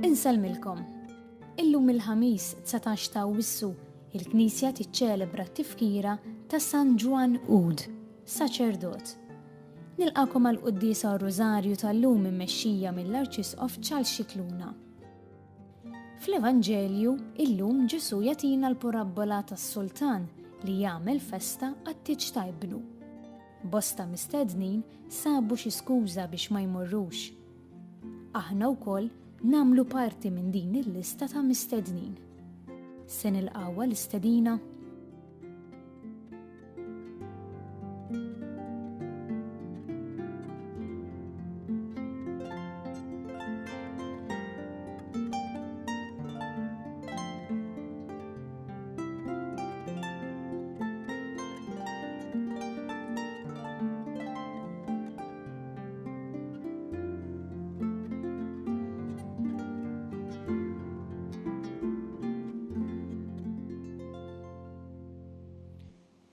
Inselmilkom. Illum il-ħamis 19 ta' Wissu il-Knisja tiċċelebra t-tifkira ta' San Juan Ud, saċerdot. Nilqakom għal-Qudiesa Rożarju tal-lum immexxija mill-Arċisqof Charles Scicluna. Fl-Evanġelju, illum Ġesu jagħtina l-porabbola tas-Sultan li jagħmel festa għat-tieġ ta' ibnu. Bosta mistednin sabu xi skuża biex ma jmorrux. Aħna wkoll nagħmlu parti minn din il-lista ta' mistednin. Se nilqgħu l-istedina.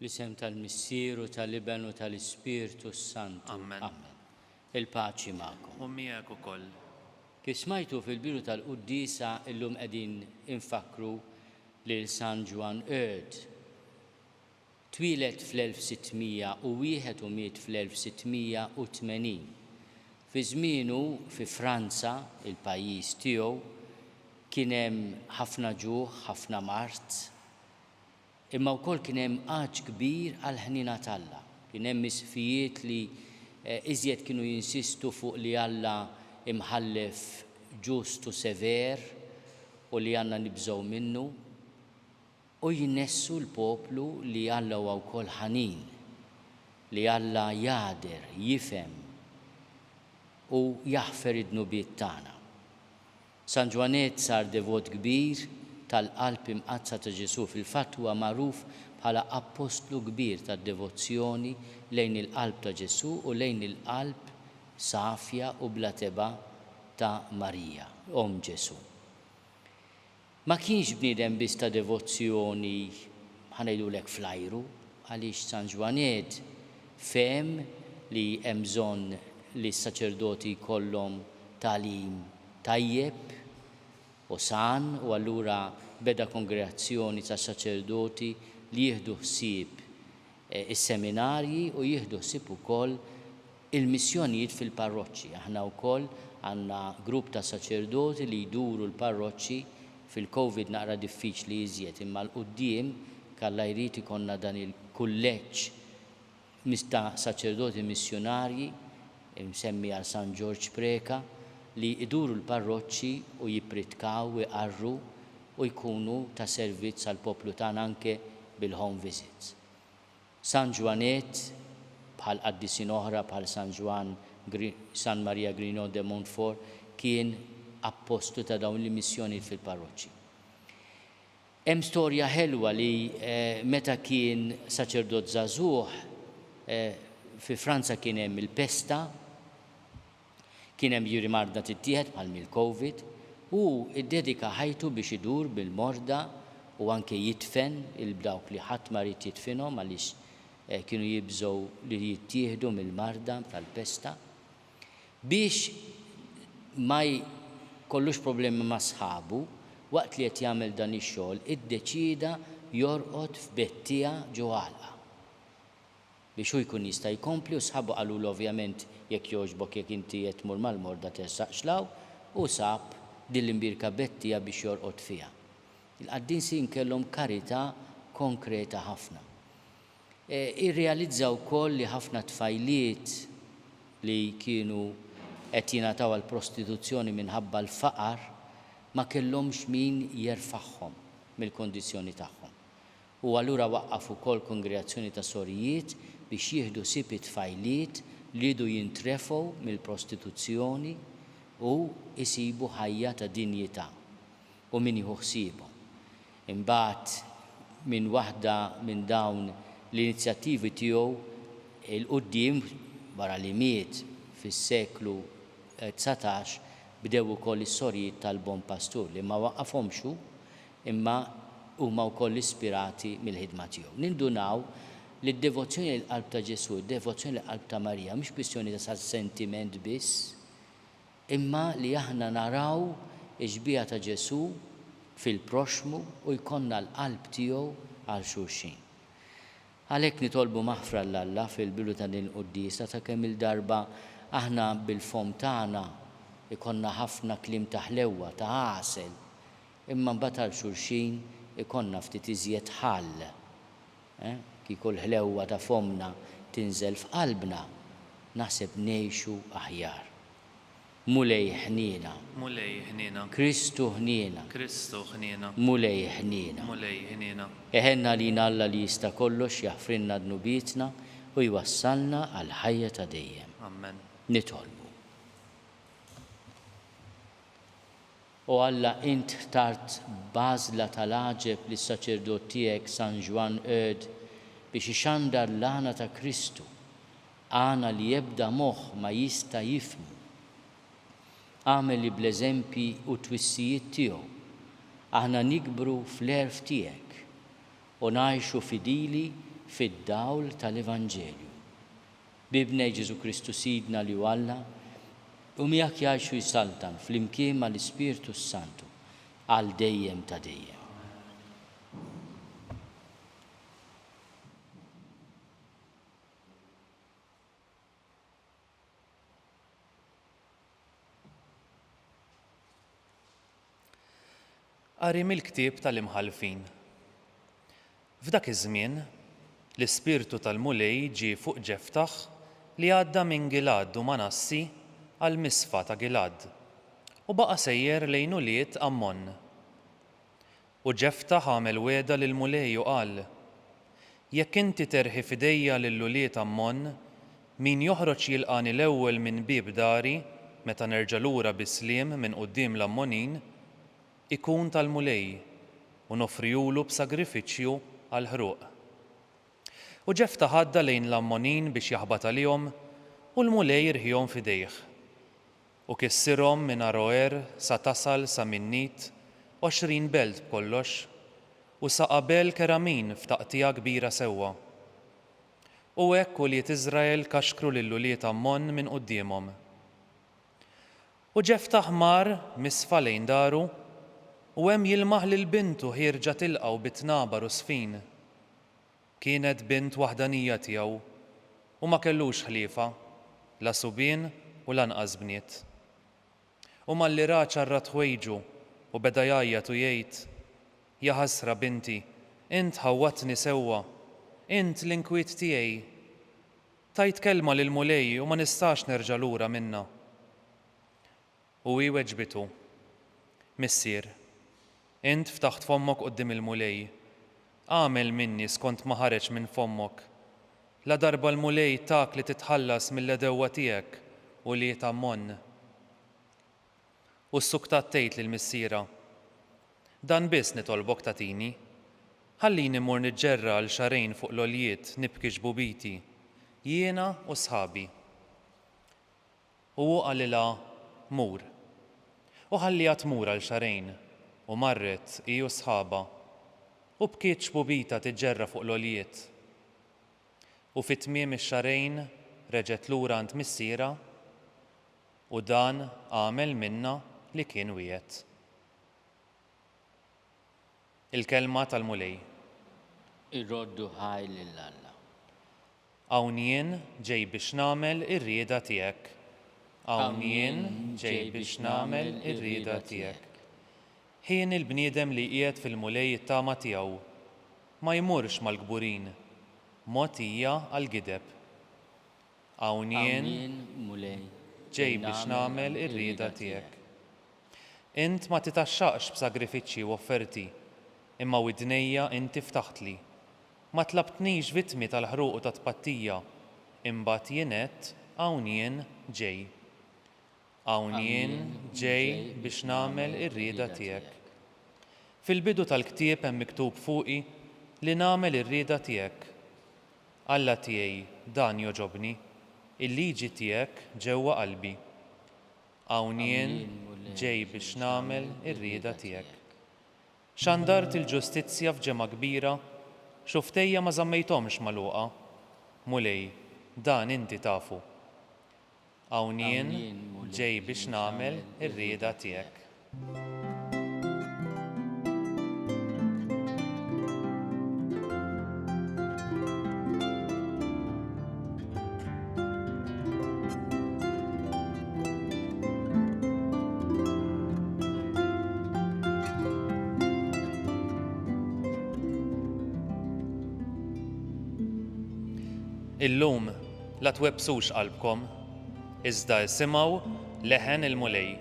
L-isem tal-Missieru, tal-Iben u tal-Ispirtu Santu. Amen. Il-paċi magħkom. U miegħek ukoll. Kif smajtu fil-biru tal-Qudiesa illum qegħdin infakru lil San Juan Ud. Twilet fl-1600 u wieħed u miet fl-1680. Fi żmienu fi Franza, il-pajjiż tiegħu, kien hemm ħafna ġuħ, ħafna mart. Imma wkoll kien hemm għaġ kbir għal ħnina tal-Alla. Kien hemm misfijiet li iżjed kienu jinsistu fuq li Alla imħallef ġustu sever u li għandna nibżgħu minnu u jinnessu l-poplu li Alla huwa wkoll ħanin, li Alla jader, jifhem u jaħfer id-nubiet tagħna. San Ġwanet sar devot kbir tal-qalb imqazza ta' Ġesu, fil-fatt huwa magħruf bħala apostlu kbir tad-devozzjoni lejn il-qalb ta' Ġesu u lejn il-qalb safja u bla teba ta' Marija, Om Ġesu. Ma kienx bniedem biss ta' devozzjoni ħanejdulek flajru, għaliex San Ġwanet fehem li hemm bżonn li s-saċerdoti jkollhom tagħlim tajjeb u san, u allura beda kongregazzjoni ta' saċerdoti li jieħdu ħsieb is-seminarji u jieħdu ħsieb ukoll il-missjonijiet fil-parroċċi. Aħna wkoll għandna grupp ta' saċerdoti li jduru l-parroċċi fil-Covid naqra diffiċli iżjed, imma l-qudiem kalla jrid ikollna dan il-kulleġġ ta' saċerdoti missjonarji msemmi għal San George Preka li iduru l-parroċċi u jippritkaw u jqarru u jkunu ta' servizz għal poplu tagħna anke bil-home visits. San Ġwanet bħal qaddiesin oħra bħal San Maria Grignon de Montfort kien appostu ta' dawn l-missjoni fil-parroċċi. Hemm storja ħelwa li meta kien saċerdot żagħżugħ fi Franza kien hemm il-pesta, kien hemm jiġri marda tittieħed bħal mill-Covid u iddedika ħajtu biex idur bil-morda u anke jitfen il-dawk li ħadd ma rid jitfinhom għaliex kienu jibżgħu li jittieħdu mill-marda tal-pesta biex ma jkollux problemi ma' sħabu waqt li qed jagħmel dan ix-xogħol iddeċida jorqod f'bettija ġewwa biex hu jkun jista' jkompli u sħabu qalulu ovvjament jekk jogħġbok jekk inti qed tmur mal-morda tessaqxlaw u sab din l-imbirka bettija biex jorqod fiha. Il-qaddiesin kellhom karità konkreta ħafna. Irrealizzaw ukoll li ħafna tfajliet li kienu qed jingħataw għall prostituzzjoni minħabba l-faqar ma kellhomx min jerfagħhom mill-kondizzjoni tagħhom. U allura waqqaf ukoll kongregazzjoni ta' sorijiet biex jieħdu ħsieb it-tfajliet li jridu jintrefgħu mill-prostituzzjoni u jsibu ħajja ta' dinjità u min jieħu ħsiebhom. Imbagħad minn waħda minn dawn l-inizjattivi tiegħu il-qudiem wara li miet fis-seklu 19 bdew ukoll is-sorijiet tal-Bon Pastur li ma waqqafhomx imma huma wkoll ispirati mill-ħidma tiegħu. Nindunaw li d-devozzjoni l-qalb ta' Ġesu, d-devozzjoni l-qalb ta' Marija, mhix kwistjoni ta' sentiment biss, imma li aħna naraw iġbija ta' Ġesu fil-proxmu u jkollna l-qalb tiegħu għal xulxin. Għalhekk nitolbu maħfra l-Alla fil-bidu ta' din il-qudiesa ta' kemm il-darba aħna bil-fom tagħna ikonna ħafna kliem ta' ħlewwa ta' għasel, imma mbagħad għal xulxin ikonna ftit iżjed ħall. Kieku l-ħlewwa ta' fomna tinżel f'qalbna, naħseb ngħixu aħjar. Mulej ħniena. Mulej ħniena. Kristu ħniena. Kristu ħniena. Mulej ħniena. Mulej ħniena. Eħenna lina Alla li jista' kollox jaħfrinna dnubietna u jwassalna għal ħajja ta' dejjem. Amen. Nitolbu. O Alla, int tart bażla tal-aġeb lis saċerdot tiegħek San Ġwan Öd biex ixandar l-għana ta' Kristu, għana li jebda moħħ ma jista' jifhmu. Għamel li bl-eżempji u twissijiet tiegħu aħna nikbru fl-erf tiegħek u ngħixu fidili fid-dawl tal-Evanġelju. Bibnej Ġesu Kristu Sidna li hu Alla u miegħek jgħixu jsaltan flimkien mal-Ispiritu Santu għal dejjem ta' dejjem. Qari mill-ktieb tal-imħalfin. F'dak iż-żmien, l-ispirtu tal-mulej ġie fuq Ġeftaħ li għadda minn Gilad u Manassi għal misfa ta' Gilad u baqa' sejjer lejn uliet Ammon. U Ġeftaħ għamel weda lill-mulej u qal: Jekk inti terħi fidejja lill-uliet Ammon, min joħroġ jilqani l-ewwel minn bieb dari meta nerġa' lura bisliem minn quddiem l-Ammonin, ikun tal-mulej u nofrijulu b'sagrifiċċju għal ħruq. U Ġeftaħ għadda lejn l-Ammonin biex jaħbad għalihom u l-mulej irħihom fidejh. U kissirhom minn Aroer sa tasal sa Minnit 20 belt b'kollox u sa qabel Keramin f'taqtija kbira sewwa. U hekk uliet Iżrael kaxkru lill-uliet Ammon minn qudiemhom. U Ġeftaħ mar misfa lejn daru u hemm jilmaħ lil bintu ħirġa tilqgħu bit-tnabar u sfin. Kienet bint waħdanija tiegħu u ma kellux ħliefa, la subien u lanqas bniet. U malli ra ċarra twejġu u beda jgħajjat u jgħid: Ja ħasra binti, int ħawwatni sewwa, int l-inkwiet tiegħi. Tajt kelma lil mulej u ma nistax nerġa' lura minnha. U hi weġbitu: Missier, int ftaħt fommok quddiem il-mulej, għamel minni skont ma ħareġ minn fommok. La darba l-mulej tak li titħallas mill-edewwa tiegħek u li Ammon. U s-suktat tgħid lill-missiera: Dan biss nitolbok tagħtini, ħallini mmur niġġerra għal xarejn fuq l-oljiet nibki ġbubiti, jiena u sħabi. U hu qalilha: Mur. U ħallija tmur għal xarejn u marret hi u sħaba u bkiet ġbubita tiġġerra fuq l-oljiet. U fit-tmiem ix-xarejn reġgħet lura għand missiera u dan għamel minnha li kien wiegħed. Il-kelma tal-mulej. Irroddu ħaj lill-Alla. Hawn jien ġej biex nagħmel ir-rieda tiegħek. Hawn jien ġej biex nagħmel ir-rieda tiegħek. Ħin il-bniedem li qiegħed fil-mulej it-tama tiegħu ma jmurx mal-kburin, mogħtija għall-gideb. Hawn jien ġej biex nagħmel ir-rieda tiegħek. Int ma titaxxaqx b'sagrifiċċji u offerti, imma widnejja inti ftaħtli. Ma tlabtnix vittmi tal-ħruq u tat-tpattija, imbagħad jien għedt hawn jien ġej. Hawn jien ġej biex nagħmel ir-rieda tiegħek. Fil-bidu tal-ktieb hemm miktub fuqi li nagħmel ir-rieda tiegħek. Alla tiegħi dan joġobni, il-liġi tiegħek ġewwa qalbi. Hawn jien ġej biex nagħmel ir-rieda tiegħek. Xandart il-ġustizzja f'ġemgħa kbira, xuftejja ma żammejthomx magħluqa. Mulej, dan inti tafu. Hawn jien ġej biex nagħmel ir-rieda tiegħek. Illum la twebsux qalbkom, iżda isimgħu leħen il-mulej.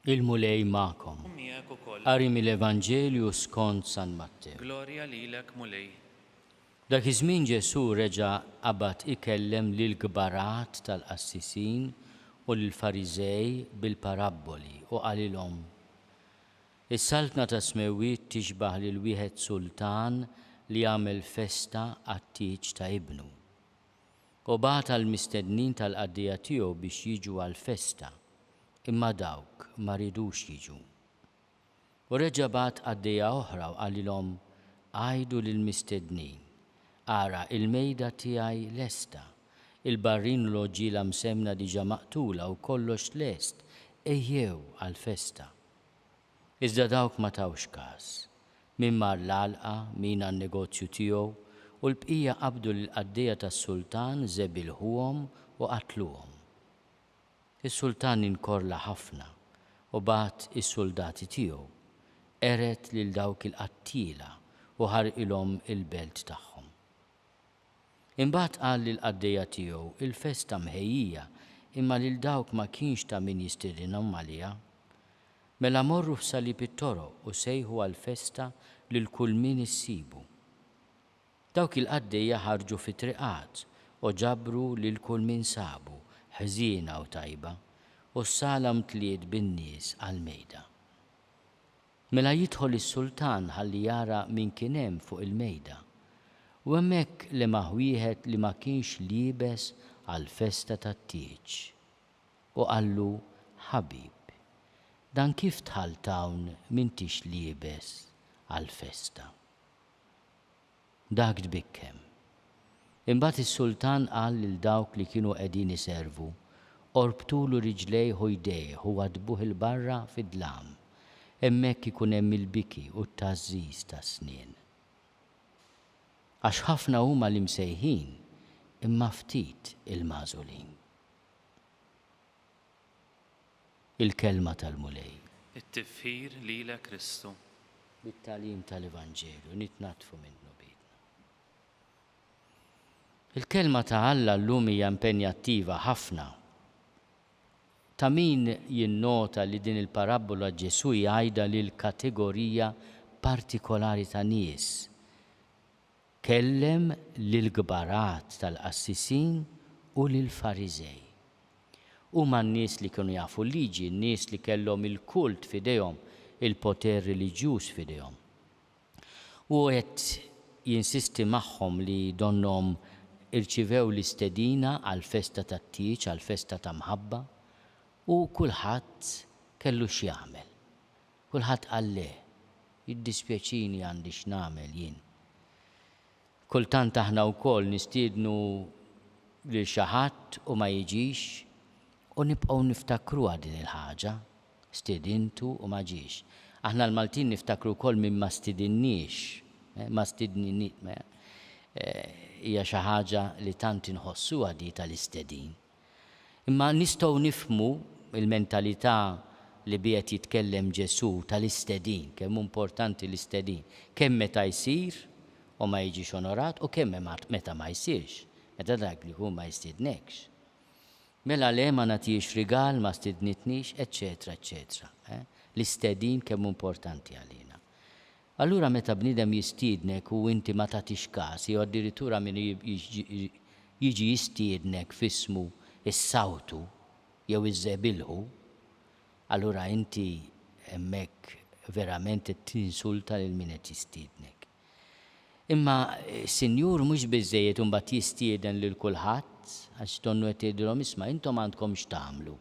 Il-mulej ma'kom. Miegħek ukoll. Qari mill-Evanġelju skont San Matteo. Glorja lilek mulej. Dak iż-żmien Ġesu reġa' qabad ikellem lil gbarat tal-qassisin u lill-Fariżej bil-parabboli u qalilhom: Is-saltna ta' smewwiet tixbaħ lil wieħed sultan li jagħmel festa għat-tieġ ta' ibnu. U bagħata l-mistednin tal-qaddija tiegħu biex jiġu għall-festa, imma dawk ma ridux jiġu. U reġa' bagħat qaddija oħra u qalilhom: Għajdu lill-mistednin, ara il-mejda tiegħi lesta, il-barrin u l-oġġiela msemna diġà maqtula u kollox lest, ejjew għall-festa. Iżda dawk ma tawx każ. Min mar l-għalqa, min għan-negozju tiegħu, u l-bqija qabdu l-qaddija tas-sultan żebilħuhom u qatluhom. Is-sultan inkorla ħafna u bagħat is-soldati tiegħu, eret lil dawk il-qattila u ħarqilhom il-belt tagħhom. Imbagħad qal lill-qaddejja tiegħu: Il-festa mħejjija, imma lil dawk ma kienx ta' min jistidinhom għaliha. Mela morru f'salib it-toroq u sejħu għall-festa lil kull min issibu. Dawk il-qaddejja ħarġu fit-triqat u ġabru lil kull min sabu, ħżiena u tajba, u s-sala mtliet bin-nies għall-mejda. Mela jidħol is-sultan ħalli jara min kien hemm fuq il-mejda, u hemmhekk lemaħ wieħed li ma kienx liebes għall-festa tat-tieġ. U qallu: Ħabib, dan kif tħall hawn m'intix liebes għall-festa? Dak tbikkem. Imbagħad is-sultan qal lil dawk li kienu qegħdin iservu: Orbtulu riġlejh u jdejh u għadbuh il-barra fid-dlam, hemmhekk ikun hemm il-biki u t-tażżiż tas-snien. Għax ħafna huma li msejħin, imma ftit il-magħżulin. Il-kelma tal-mulej. It-tifħir lilek Kristu. Bit-tagħlim tal-Evanġelju nitnatfu minnu bidna. Il-kelma ta' Alla llum hija impenjattiva ħafna. Ta' min jinnota li din il-parabola Ġesu jgħidha lil kategorija partikolari ta' nies. Kellem lil gbarat tal-qassisin u lil Fariżej. Huma n-nies li kienu jafu liġi, n-nies li kellhom il-kult f'idejhom, il-poter reliġjuż f'idejhom. U qed jinsisti magħhom li donhom irċivew l-istedina għall-festa tat-tieġ, għall-festa ta' mħabba, u kulħadd kellu x'jagħmel. Kulħadd qal le, jiddispjaċini għandi x'nagħmel jien. Kultant aħna wkoll nistiednu lil xi ħadd u ma jiġix u nibqgħu niftakruha din il-ħaġa, stidintu u ma ġiex. Aħna l-Maltin niftakru wkoll minn ma stidinniex, hija xi ħaġa li tant inħossuha di tal-istedin. Imma nistgħu nifhmu il-mentalità li biet jitkellem Ġesu tal-istedin, kemm importanti l-istedin, kemm meta jsir u ma jiġix onorat u kemm meta ma jsirx, meta dak li hu ma jistidnekx. Mela le ma nagħtix rigal, ma stidnitniex, eċċetera, eċċetera. L-istedin kemm importanti għalina. Allura meta bniedem jistiednek u inti ma tagħtix każ, jew addirittura min jiġi jistiednek f'ismu is-sawtu jew iżżebilħu, allura inti hemmhekk verament qed tinsulta lil min qed jistiednek. Imma sinjur mhux biżejjed imbagħad jistieden lil kulħadd għax tonnu qed tgħidilhom isma' intom għandkom x'tagħmlu.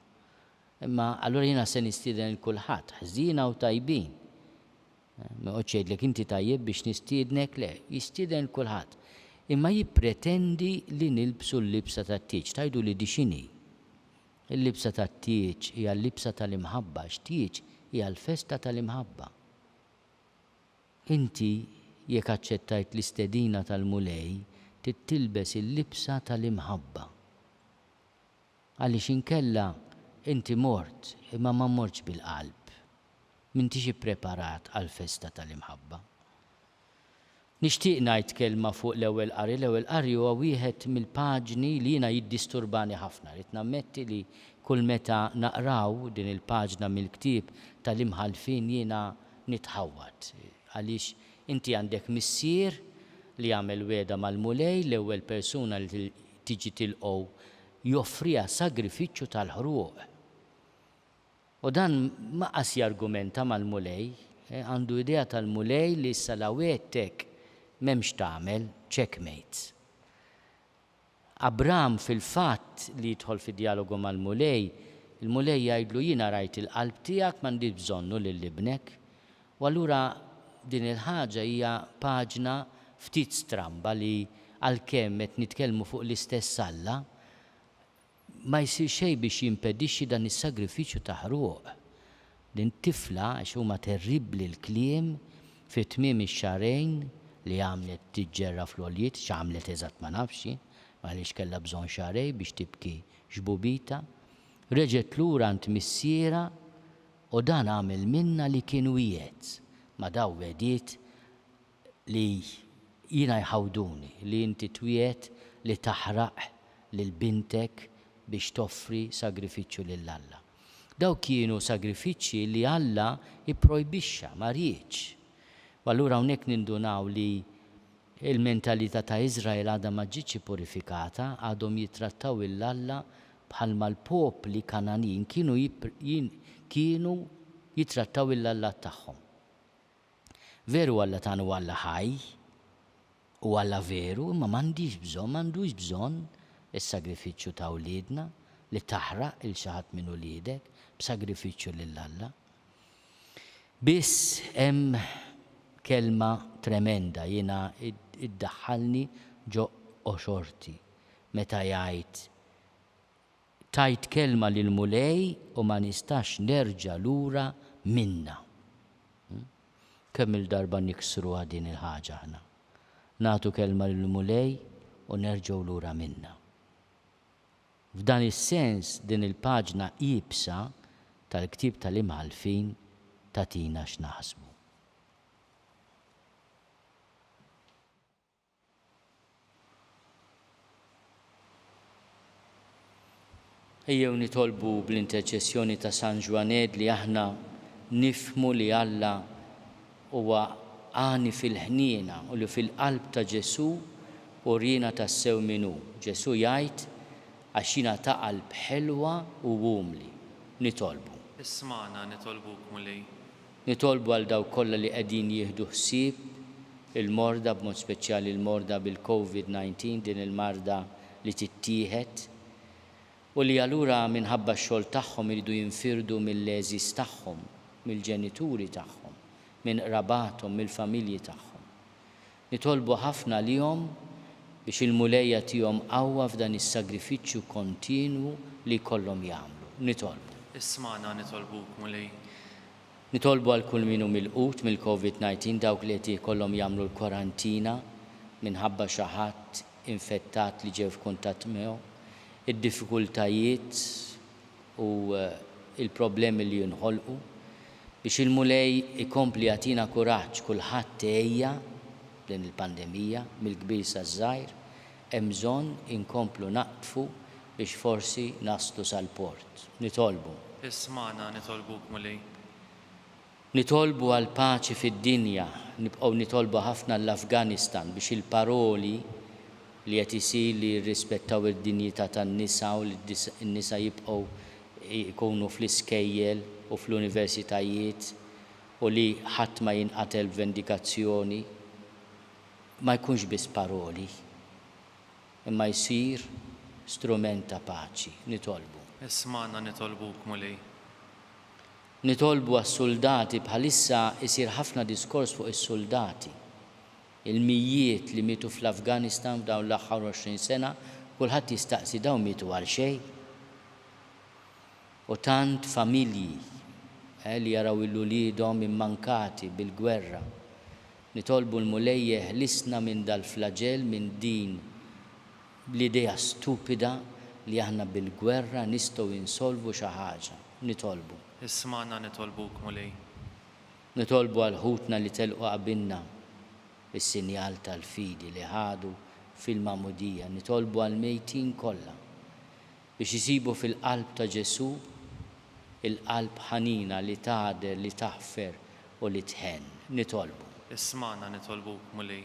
Imma allura jiena se nistieden lil kulħadd, ħżiena u tajbin. Ma qgħodx jgħidlek inti tajjeb biex nistiednek le, jistieden lil kulħadd. Imma jippretendi li nilbsu l-libsa tat-tieġ, tajdu li di x'inhi. Il-libsa tat-tieġ hija l-libsa tal-imħabba, x'tieġ hija l-festa tal-imħabba. Inti jekk aċċettajt l-istedina tal-mulej, tilbes il-libsa tal-imħabba. Għaliex inkella inti mort, imma ma mortx bil-qalb. M'intix ippreparat għall-festa tal-imħabba. Nixtieq ngħid kelma fuq l-ewwel qari. L-ewwel qari huwa wieħed mill-paġni li jiena jiddisturbani ħafna. Rid nammetti li kull meta naqraw din il-paġna mill-ktieb tal-imħalfin jiena nitħawwad. Għaliex inti għandek missier li jagħmel weda mal-mulej, l-ewwel persuna li tiġi tilqgħu joffriha sagrifiċċju tal-ħruq. U dan ma qas jargumenta mal-mulej, għandu idea tal-mulej li issa lawettek m'hemmx tagħmel checkmate. Abram fil-fatt li jidħol fid-dialogu mal-mulej, il-mulej jgħidlu jiena rajt il-qalb tiegħek m'għandix bżonnu lil ibnek. U allura din il-ħaġa hija paġna ftit stramba li għalkemm qed nitkellmu fuq l-istess Alla ma jsir xejn biex jimpedixxi dan is-sagrifiċċju ta' ħruq. Din tifla għax huma terribbli l-kliem fi tmiem ix-xahrejn li għamlet tiġġerra fl-għoljiet, x'għamlet eżatt ma nafx, għaliex kellha bżonn xahrejn biex tibki xbubita. Reġgħet lura għand missiera u dan għamel minnha li kien wiegħed. Ma daw wediet li jiena jħawduni, li inti twiet li taħraq lil bintek biex toffri sagrifiċċju lil Alla. Daw kienu sagrifiċċji li Alla jipprojbixxa ma rridx. U allura hawnhekk nindunaw li il-mentalità ta' Iżrael għadha ma ġietx purifikata, għadhom jittrattaw il-Alla bħalma l-popli Kananin kienu jittrattaw il-Alla tagħhom. Veru Alla tagħna Alla ħaj u Alla veru, imma m'għandux bżonn is-sagrifiċċju ta' wliedna li taħraq il xi ħadd minn uliedek b'sagrifiċċju lil Alla. Biss hemm kelma tremenda jiena iddaħħalni ġo oxorti meta jgħid tajt kelma lil mulej u ma nistax nerġa' lura minnha. Kemm il-darba niksruha din il-ħaġa aħna. Nagħtu kelma lil mulej u nerġgħu lura minnha. F'dan is-sens din il-paġna qiebsa tal-ktieb tal-imħalfin tagħtina x'naħsbu. Ejjew nitolbu bl-interċessjoni ta' San Ġwaned li aħna nifhmu li Alla huwa għani fil-ħniena u li fil-qalb ta' Ġesu u rina tassew minnu. Ġesu jgħid għax jiena ta' qalb ħelwa u umli. Nitolbu. Isma'na nitolbuk mulej. Nitolbu għal daw kollha li qegħdin jieħdu ħsieb il-morda b'mod speċjali il-morda bil-COVID-19 din il-marda li tittieħed u li allura minħabba x-xogħol tagħhom iridu jinfirdu mill-leżis tagħhom, mill-ġenituri tagħhom, minn qrabathom, mill-familji tagħhom. Nitolbu ħafna lihom biex il-mulejja tihom qawwa f'dan is-sagrifiċċju kontinwu li jkollhom jagħmlu. Nitolbu. Isma'na nitolbuk mulej. Nitolbu għal kull min hu milqut mill-COVID-19 dawk li qed jkollhom jagħmlu l-kwarantina minħabba xi ħadd infettat li ġew f'kuntatt miegħu, id-diffikultajiet u il-problemi li jinħolqu biex il-mulej ikompli jagħtina kuraġġ kulħadd tgħejja din il-pandemija mill-kbir saż-żgħir hemm bżonn inkomplu naqtfu biex forsi naslu sal-port. Nitolbu. Isma'na nitolbuk mulej. Nitolbu għal paċi fid-dinja, nibqgħu nitolbu ħafna l-Afganistan biex il-paroli li qed isir li jirrispettaw id-dinjità tan-nisa u li n-nisa jibqgħu jkunu fl-iskejjel u fl-universitajiet u li ħadd ma jinqatel vendikazzjoni ma jkunx biss paroli, imma jsir strument ta' paċi, nitolbu. Isma'na nitolbuk mulej. Nitolbu għas-soldati bħalissa isir ħafna diskors fuq is-soldati. Il-mijiet li mitu fl-Afganistan f'dawn l-aħħar 20 sena, kulħadd jistaqsi dawn mitu għal xejn. U tant familji li jaraw il-ulidhom immankati bil-gwerra. Nitolbu l-mulej jeħlisna minn dal-flagell, minn din l-idea stupida li aħna bil-gwerra nistgħu insolvu xi ħaġa. Nitolbu. Isma'na nitolbuk mulej. Nitolbu għal ħutna li telqu qabilna is-sinjal tal-fidi li ħadu fil-Mamudija. Nitolbu għal mejtin kollha biex isibu fil-qalb ta' Ġesu il-qalb ħanina li tgħader, li taħfer u li tħenn. Nitolbu. Isma'na nitolbuk mulej.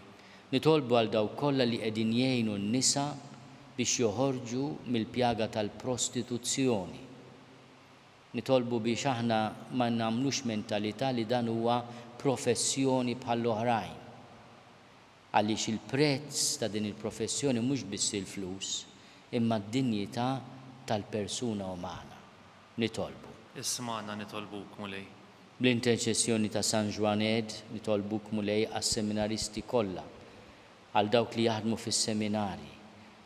Nitolbu għal daw kollha li qegħdin jgħinu n-nisa biex joħorġu mill-pjaga tal-prostituzzjoni. Nitolbu biex aħna ma nagħmlux mentalità li dan huwa professjoni bħall-oħrajn. Għaliex il-prezz ta' din il-professjoni mhux biss il-flus, imma d-dinjità tal-persuna umana. Nitolbu. Isma'na nitolbuk mulej. Bl-interċessjoni ta' San Ġwaned nitolbuk mulej għas-seminaristi kollha, għal dawk li jaħdmu fis-seminari,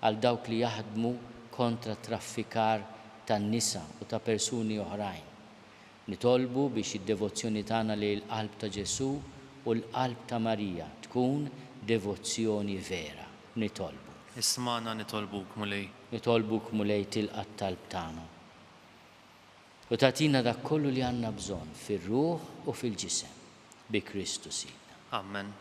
għal dawk li jaħdmu kontra traffikar tan-nisa u ta' persuni oħrajn. Nitolbu biex id-devozzjoni tagħna lejn il-qalb ta' Ġesu u l-qalb ta' Marija tkun devozzjoni vera. Nitolbu. Isma'na nitolbuk mulej. Nitolbuk mulej tilqa' t-talb tagħna. U tagħtina dak kollu li għandna bżonn fir-ruħ u fil-ġisem bi Kristu Sidna. Amen.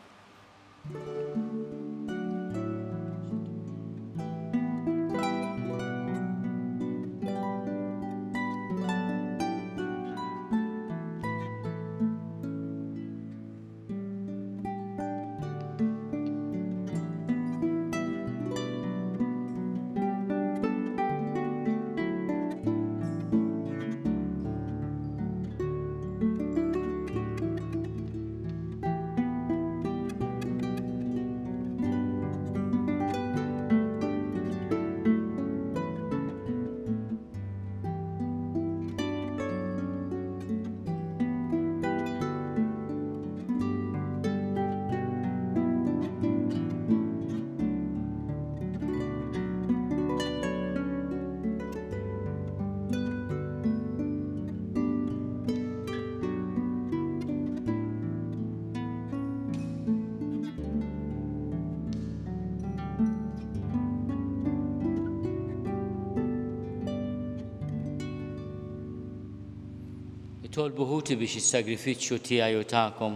Nitolbu ħuti biex is-sagrifiċċju tiegħi u tagħkom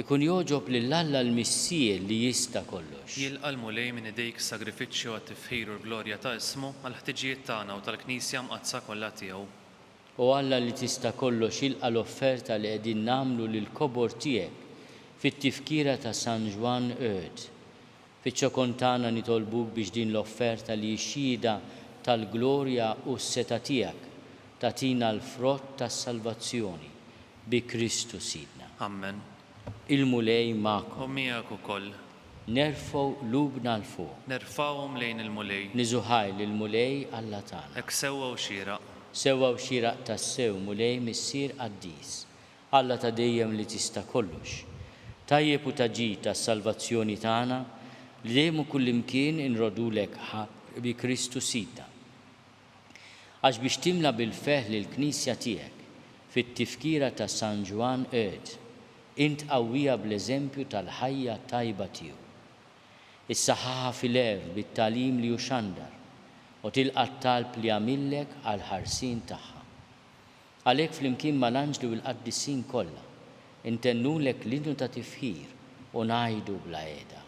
ikun joġob lill-Alla l-Missier li jista' kollox. Jilqa' l-mulej minn idejk sagrifiċċju għat-tifħir u l-glorja ta' ismu għall-ħtiġijiet tagħna u tal-Knisja mqazza kollha tiegħu. U Alla li tista' kollox jilqa' l-offerta li qegħdin nagħmlu lil-kobor tiegħek fit-tifkira ta' San Ġwan Öd. Fiċ-ċokon tagħna nitolbuk biex din l-offerta li xhieda tal-glorja u s-seta tiegħek tatina l-frott tas-salvazzjoni bi Kristu Sidna. Amen. Il-mulej magħkom. U miegħek ukoll. Nerfgħu lubna l-fuq. Nerfgħuhom lejn il-mulej. Niżuħaj lill-mulej Alla tagħna. Hekk sewwa u xieraq. Sewwa u xieraq tas-sew mulej missier qaddis. Alla ta' dejjem li tista' kollox. Tajjeb u taġid tas-salvazzjoni tagħna li dejjem kullimkien inrodulek bi Kristu Sidna. Għax biex timla bil-feħ lill-Knisja tiegħek fit-tifkira ta' San Ġwan Öd, int qawwija bl-eżempju tal-ħajja tajba tiegħu. Issaħħaħa fil-erf bit-tagħlim li hu xandar u tilqa' t-talb li għamillek għall-ħarsien tagħha. Għalhekk flimkien mal-anġli u l-qaddissin kollha intennulek l-innu ta' tifħir u ngħidu bla qiegħda.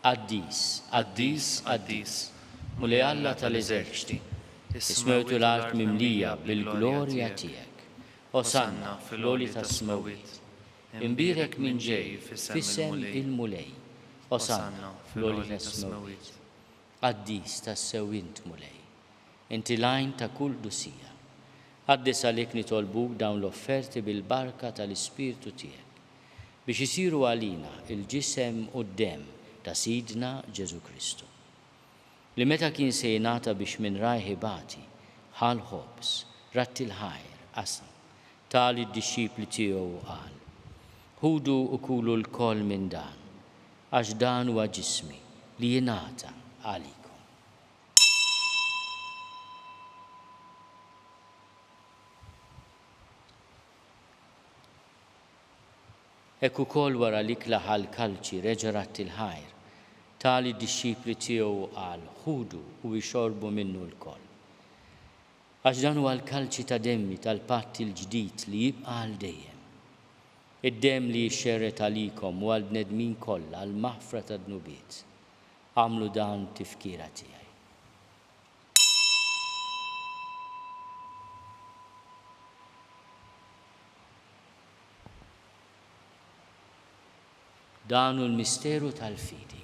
Qaddis, qaddis, qaddis, mulej Alla tal-eżerċiti. Ismewtu l-art mimlija bil-glorja tiegħek. Osanna fil-għoli tas-smawit. Imbirek minn ġej fissem il-mulej. Osanna fil-għoli tas-smawit. Qaddis tas-sewint mulej. Inti lajn ta' kull dusija. Qaddis għalhekk nitolbuk dawn l-offerti bil-barka tal-Ispirtu tiegħek biex isiru għalina il-ġisem u d-dem ta' Sidna Ġesu Kristu. Li meta kien se jingħata biex minn rajħibati ħal ħobs, ratti l-ħajr, qasam, tali d-disċipli tiegħu qal: ħudu u kulu l-koll minn dan, għax dan huwa ġismi li jingħata għalikom. Hekk ukoll wara li klaħal kalċi reġa' ratti l-ħajr, tali d-disċipli tiegħu qal: ħudu u jxorbu minnu l-koll. Għax dan huwa l-kalċi ta' demmi tal-patt il-ġdid li jibqa' għal dejjem. Id-demm li jxerret għalikom u għall-bnedmin kollha għal maħfra ta' dnubiet. Għamlu dan tifkira tiegħi. Dan hu l-misteru tal-fidi.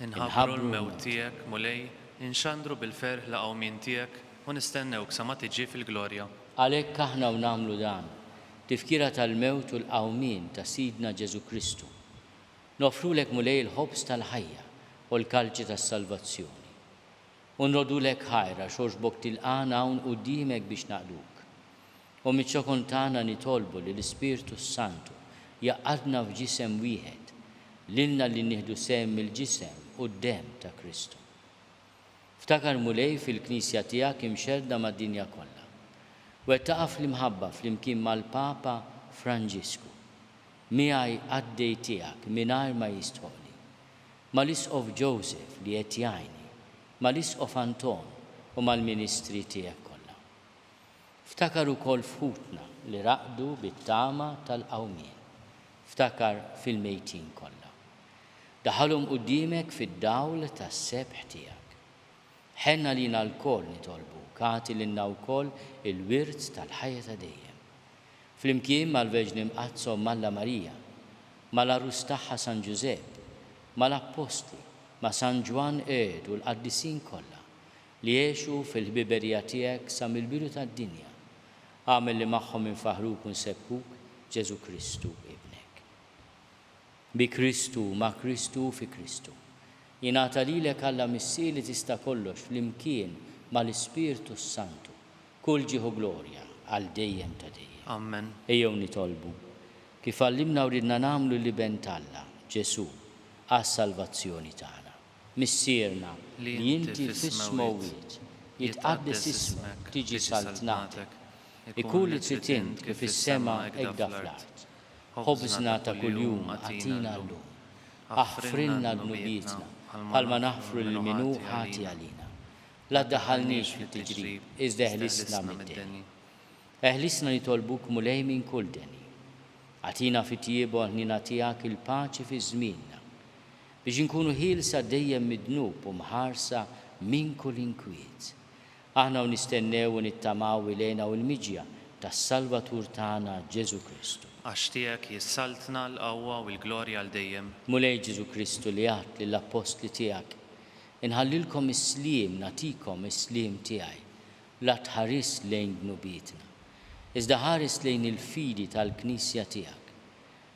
Inħabbru l-mewt tiegħek mulej, inxandru bil-ferħ l-qawmien tiegħek u nistennewk sa ma tiġi fil-glorja. Għalhekk aħna u nagħmlu dan, tifkira tal-mewt u l-qawmien ta' Sidna Ġesu Kristu. Nofrulek mulej il-ħobs tal-ħajja u l-kalċi tas-salvazzjoni. U nrodulek ħajra xorxbok tilqana hawn quddiemek biex naqduk. U miċ-ċokon tagħna nitolbu li l-Ispirtu Santu jaqgħadna f'ġisem wieħed lilna li nieħdu sehem mill-ġisem u d-demm ta' Kristu. Ftakar mulej fil-Knisja tiegħek imxerda mad-dinja kollha. Wettaqa fl-imħabba flimkien mal-Papa Franġisku. Miegħi għaddej tiegħek mingħajr ma jistħoli. Mal-Isqof Joseph li qed jgħinni, mal-Isqof Anton u mal-Ministri tiegħek kollha. Ftakar ukoll f'ħutna li raqdu bit-tama tal-qawmien. Ftakar fil-mejtin kollha. Daħalhom quddiemek fid-dawl tas-sebħ tiegħek. Ħenna lina l-koll nitolbu, kati lilna wkoll il-wirt tal-ħajja ta' dejjem. Flimkien mal-Verġni Mqazzo Malla Marija, mal-Arus tagħha San Ġusepp, mal-Apostli, ma' San Ġwan Ed u l-qaddisin kollha li jgħixu fil-ħbiberija tiegħek sa mill-bidu tad-dinja. Għamel li magħhom infaħruk u nsebbkuk Ġesu Kristu ibnek. Bi Kristu, ma' Kristu, fi Kristu. Jingħata lilek Alla Missir li tista' kollox flimkien mal-Ispirtu Santu. Kull ġieħu glorja għal dejjem ta' dejjem. Amen. Ejjew nitolbu. Kif għallimna u ridna nagħmlu li ben Alla, Ġesu, għas-salvazzjoni tagħna. Missierna li inti fis-smowiet, jitqaddes ismek, tiġi saltnatek. Ikun li trid int kif is-sema hekk fl-art. Ħobżna ta' kuljum għatina llum. Aħfrilna dnubietna bħalma naħfru lil minu ħati għalina. La ddaħħalniex fit-tiġrib, iżda eħlisna mid-deni. Eħlisna nitolbuk mulej minn kull deni. Għatina fit-tiebu ħnina tiegħek il-paċi fi żmienna biex inkunu ħielsa dejjem mid-dnub u mħarsa minn kull inkwiet. Aħna u nistennew u nittamaw ilejna u l-miġja tas-Salvatur tagħna Ġesu Kristu. Għax tiegħek jissaltna l-qawwa u l-glorja għal dejjem. Mulej Ġesu Kristu li għat lill-apostli tiegħek, inħallilkom is-sliem natikom is-sliem tiegħi, la tħares lejn dnubietna. Iżda ħares lejn il-fidi tal-Knisja tiegħek.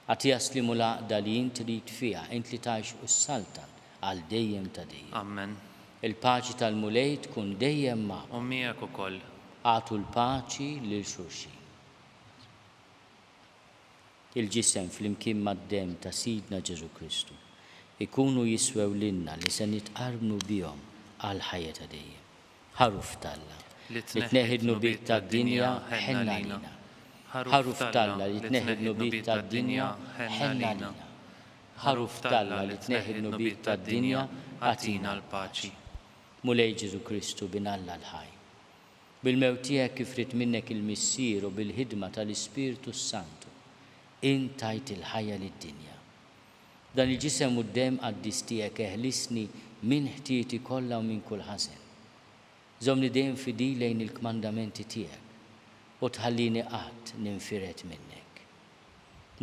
Għati jaslimu l-għaqda li int trid fiha, int li tgħix u s-saltan għal dejjem ta' dejjem. Amen. Il-paċi tal-mulej tkun dejjem ma'. U miegħek ukoll. Għatu l-paċi lil xulxin. Il-ġisem flimkien mad-demm ta' Sidna Ġesu Kristu ikunu jiswew lilna li se nitqarbnu bihom għal ħajja ta' dejjem. Ħaruf Alla li tneħħi d-nubiet tad-dinja ħenna lina. Ħaruf Alla li tneħħi d-nubiet tad-dinja ħenna lina. Ħaruf Alla li tneħħi d-nubiet tad-dinja għatina l-paċi. Mulej Ġesu Kristu bin Alla l-ħaj. Bil-mewt tiegħek kif rid minnek il-missier u bil-ħidma tal-Ispirtu Santu intajt il-ħajja lid-dinja. Dan il-ġisem u d-demm qaddis tiegħek eħlisni minn ħtieti kollha u minn kull ħażen. Żomni dejjem fidi lejn il-kmandamenti tiegħek u tħallini qatt ninfiret minnek.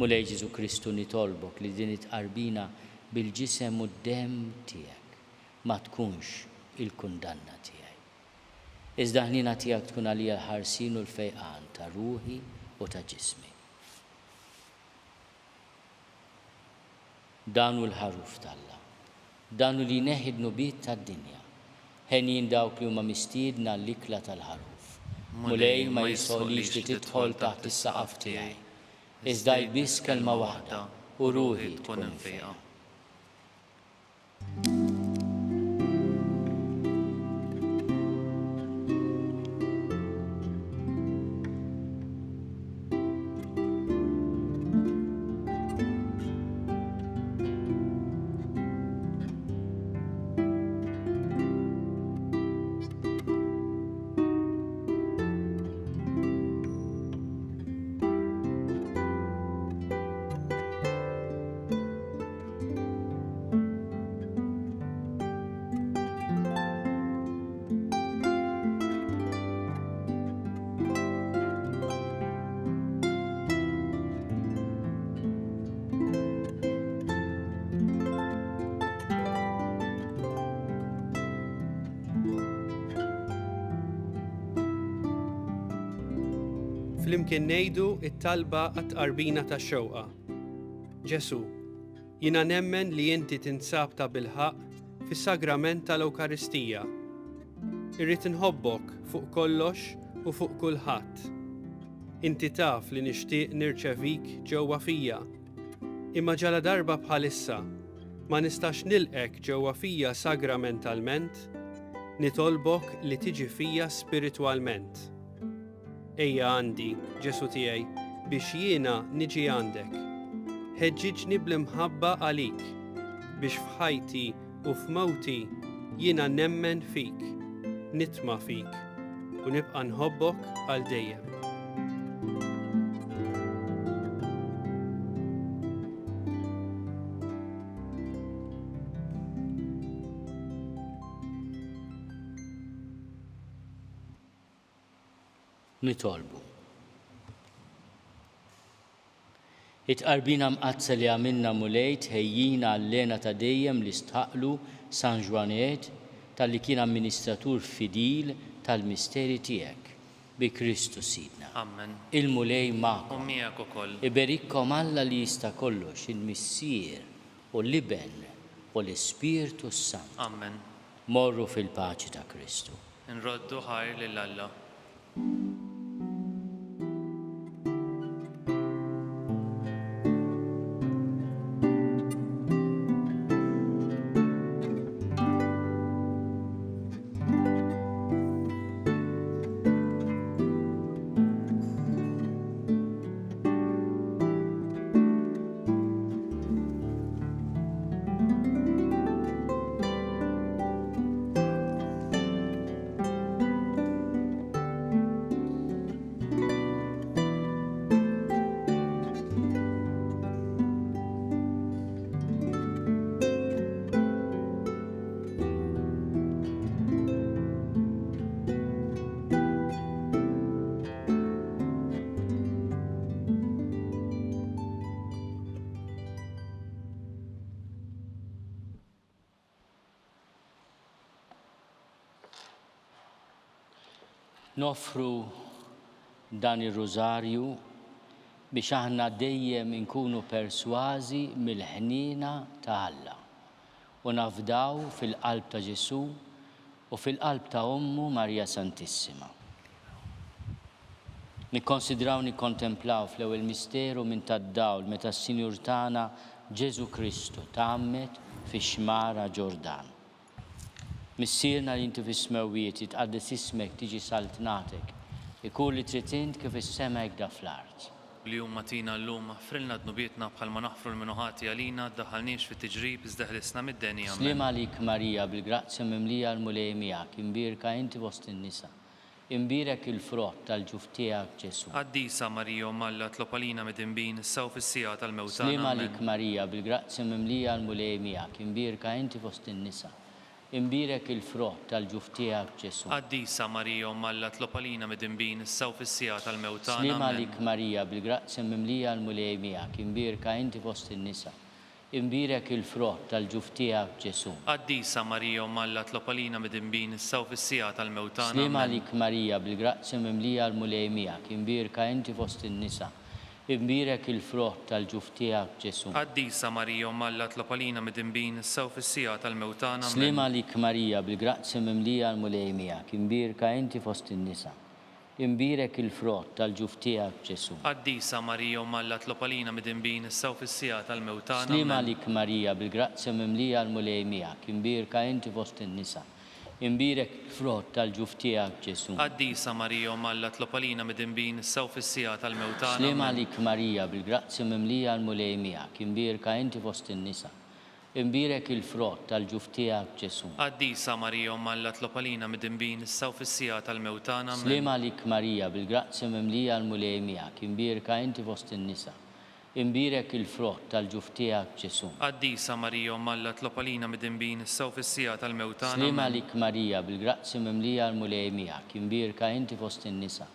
Mulej Ġesu Kristu nitolbok li din it-qarbina bil-ġisem u d-demm tiegħek ma tkunx il-kundanna tiegħi. Iżda ħnina tiegħek tkun għalija l-ħarsin u l-fejqan ta' ruħi u ta' ġismi. Dan hu l-ħaruf Alla danu li neħid nubiet tad-dinja, ħenjin dawk li huma mistiedna l-ikla tal-ħaruf. Mulej ma jisolix li tidħol taħt is-saqaf tiegħi, iżda jbiss kelma waħda u ruħi tkun infejqa. Flimkien ngħidu it-talba għat-qarbina tax-xewqa. Ġesu, jiena nemmen li inti tinsab ta' bilħaq fis-sagrament tal-Ewkaristija. Irrid inħobbok fuq kollox u fuq kulħadd. Inti taf li nixtieq nirċevik ġewwa fija. Imma ġala darba bħalissa ma nistax nilqek ġewwa fija sagramentalment, nitolbok li tiġi fija spiritwalment. Ejja għandi, Ġesu tiegħi, biex jiena niġi għandek. Ħeġġiġni bl-imħabba għalik, biex f'ħajti u f'mewti jiena nemmen fik, nitma' fik u nibqa' nħobbok għal dejjem. Nitolbu. It-qarbina mqazza li għamilna mulejt ħejjina għall-lena ta' dejjem li stħaqlu San Ġwanet tal-li kien amministratur fidil tal-misteri tiegħek bi Kristu Sidna. Amen. Il-mulej ma'kom. U miegħek ukoll. Iberikkom Alla li jista' kollox, il-Missier u l-Iben u l-Ispirtu Sant. Amen. Morru fil-paċi ta' Kristu. Nroddu ħajr lil Alla. Nofru dan ir-rużarju biex aħna dejjem inkunu persważi mill-ħniena ta' Alla u nafdaw fil-qalb ta' Ġesu u fil-qalb ta' Ommu Marja Santissima. Nikkonsidraw nikkontemplaw fl-ewwel misteru minn tad-dawl meta s-Sinjur tagħna Ġesu Kristu tagħammet fix-xmara Ġordan. Missierna li inti fis-smewwiet jitqaddes ismek tiġi saltnatek, ikun li trid int kif is-sema hekk fl-art. Li huma tina llum ħfrilna dnubietna bħalma naħfru l-minuħati għalina ddaħħalniex fit-tiġrib iżda ħlisna mid-denja. Slima lik Marija bil-grazzja mimlija l-mulej miegħek, imbirka inti fost in-nisa. Imbirek il-frott tal-ġuf tiegħek Ġesu. Qaddisa Marija Alla tlob għalina mid-inbin issaw fis-sija tal-mewt. Slima lik Marija bil-grazzja mimlija l-mulej miegħek, imbirka inti fost in-nisa. Imbirek il-frott tal-ġuf tiegħek Ġesu. Qaddisa Marija Alla tlob għalina mid-inbin issaw fis-sija tal-mewt. Slima lik Marija bil-grazzja mimlija l-mulej miegħek, imbirka inti fost in-nisa. Imbirek il-frott tal-ġuf tiegħek Ġesu. Qaddisa Marija Alla tlob għalina mid-inbin issaw fis-sija tal-mewt. Slima lik Marija bil-grazzja mimlija l-mulej miegħek, imbirka inti fost in-nisa. imbirek il-frott tal-ġuf tiegħek Ġesu. Qaddisa Marija Umm Alla tlob għalina midinbin issa u fis-sija tal-mewtana. Slima lik Marija bil-grazzi mimlija l-mulej miegħek, imbirka inti fost in-nisa. Imbirek il-frott tal-ġuf tiegħek Ġesu. Qaddisa Marija Umm Alla tlob għalina midinbin issa u fis-sija tal-mewtana. Slima lik Marija bil-grazzi mimlija l-mulej miegħek, imbirka inti fost in-nisa. Imbirek il-frott tal-ġuf tiegħek Ġesu. Qaddisa Marija Umm Alla tlob għalina midinbin issa u fis-sija tal-mewtana. Slima lik Marija bil-grazzi mimlija l-mulej miegħek, imbirka inti fost in-nisa. Imbirek il-frott tal-ġuf tiegħek Ġesu. Qaddisa Marija Umm Alla tlob għalina midinbin issa u fis-sija tal-mewtana. Slima lik Marija bil-grazzi mimlija l-mulej miegħek, imbirka inti fost in-nisa. Imbirek il-frott tal-ġuf tiegħek Ġesu. Qaddisa Marija Umm Alla tlob għalina midinbin issa u fis-sija tal-mewtana. Slima lik Marija bil-grazzi mimlija l-mulej miegħek, imbirka inti fost in-nisa.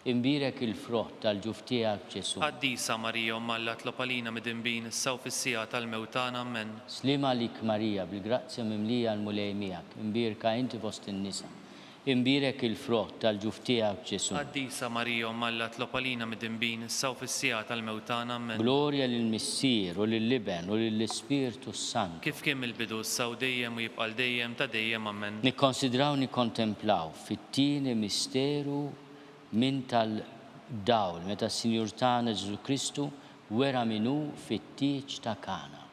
Imbirek il-frott tal-ġuf tiegħek Ġesu. Qaddisa Marija Umm Alla tlob għalina midinbin issa u fis-sija tal-mewtana. Amen. Slima lik Marija bil-grazzi mimlija l-mulej miegħek, imbirka inti fost in-nisa. Imbirek il-frott tal-ġuf tiegħek Ġesu. Qaddisa Marija Umm Alla tlob għalina midinbin issa u fis-sija tal-mewtana. Amen. Glorja lill-Missier u lill-Liben u lill-Ispirtu Sant. Kif kien il-bidu issa u dejjem u jibqal dejjem ta' dejjem. Amen. Nikkonsidraw nikkontemplaw fit-tieni misteru min tal-dawl meta s-Sinjur tagħna Ġesu Kristu wera minnu fit-tieġ ta' Kana.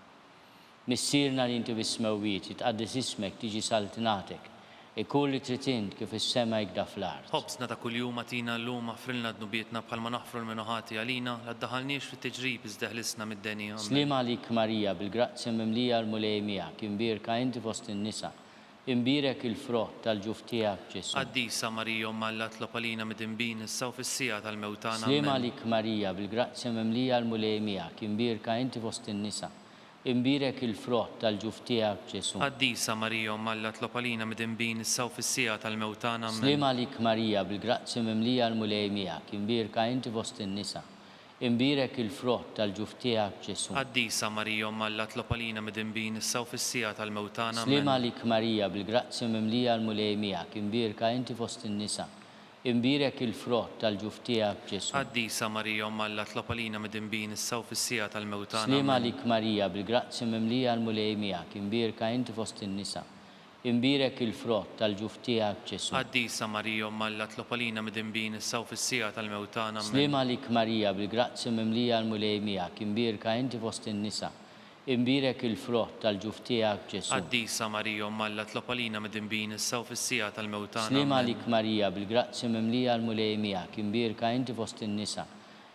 Missierna li inti fis-smewwiet jitqaddis ismek tiġi saltinatek. Ikun li trid int kif is-sema jgda fl-art. Ħobsna ta' kuljum atina llum aħfrilna dnubietna bħalma naħfru l-minuħati għalina la ddaħalniex fit-tiġrib iżda ħlisna mid-denja. Slima lik Marija bil-grazzi mimlija l-mulej miegħek, imbirka inti fost in-nisa. Imbirek il-frott tal-ġuf tiegħek Ġesu. Qaddisa Marija Umm Alla tlob għalina midinbin issa u fis-sija tal-mewtana. Slima lik Marija bil-grazzi mimlija l-mulej miegħek, imbirka inti fost in-nisa. Imbirek il-frott tal-ġuf tiegħek Ġesu. Qaddisa Marija Umm Alla tlob għalina midinbin issa u fis-sija tal-mewtana. Slima lik Marija bil-grazzi mimlija l-mulej miegħek, imbirka inti fost in-nisa. Imbirek il-frott tal-ġuf tiegħek Ġesu. Qaddisa Marija Umm Alla tlob għalina midinbin issa u fis-sija tal-mewtana. Slima lik Marija bil-grazzi mimlija l-mulej miegħek, imbirka inti fost in-nisa. Imbirek il-frott tal-ġuf tiegħek Ġesu. Qaddisa Marija Umm Alla tlob għalina midinbin issa u fis-sija tal-mewtana. Slima lik Marija bil-grazzi mimlija l-mulej miegħek, imbirka inti fost in-nisa. Imbirek il-frott tal-ġuf tiegħek Ġesu. Qaddisa Marija Umm Alla tlob għalina midinbin issa u fis-sija tal-mewtana. Slima lik Marija bil-grazzi mimlija l-mulej miegħek, imbirka inti fost in-nisa. Imbirek il-frott tal-ġuf tiegħek Ġesu. Qaddisa Marija Umm Alla tlob għalina midinbin issa u fis-sija tal-mewtana. Slima lik Marija bil-grazzi mimlija l-mulej miegħek, imbirka inti fost in-nisa.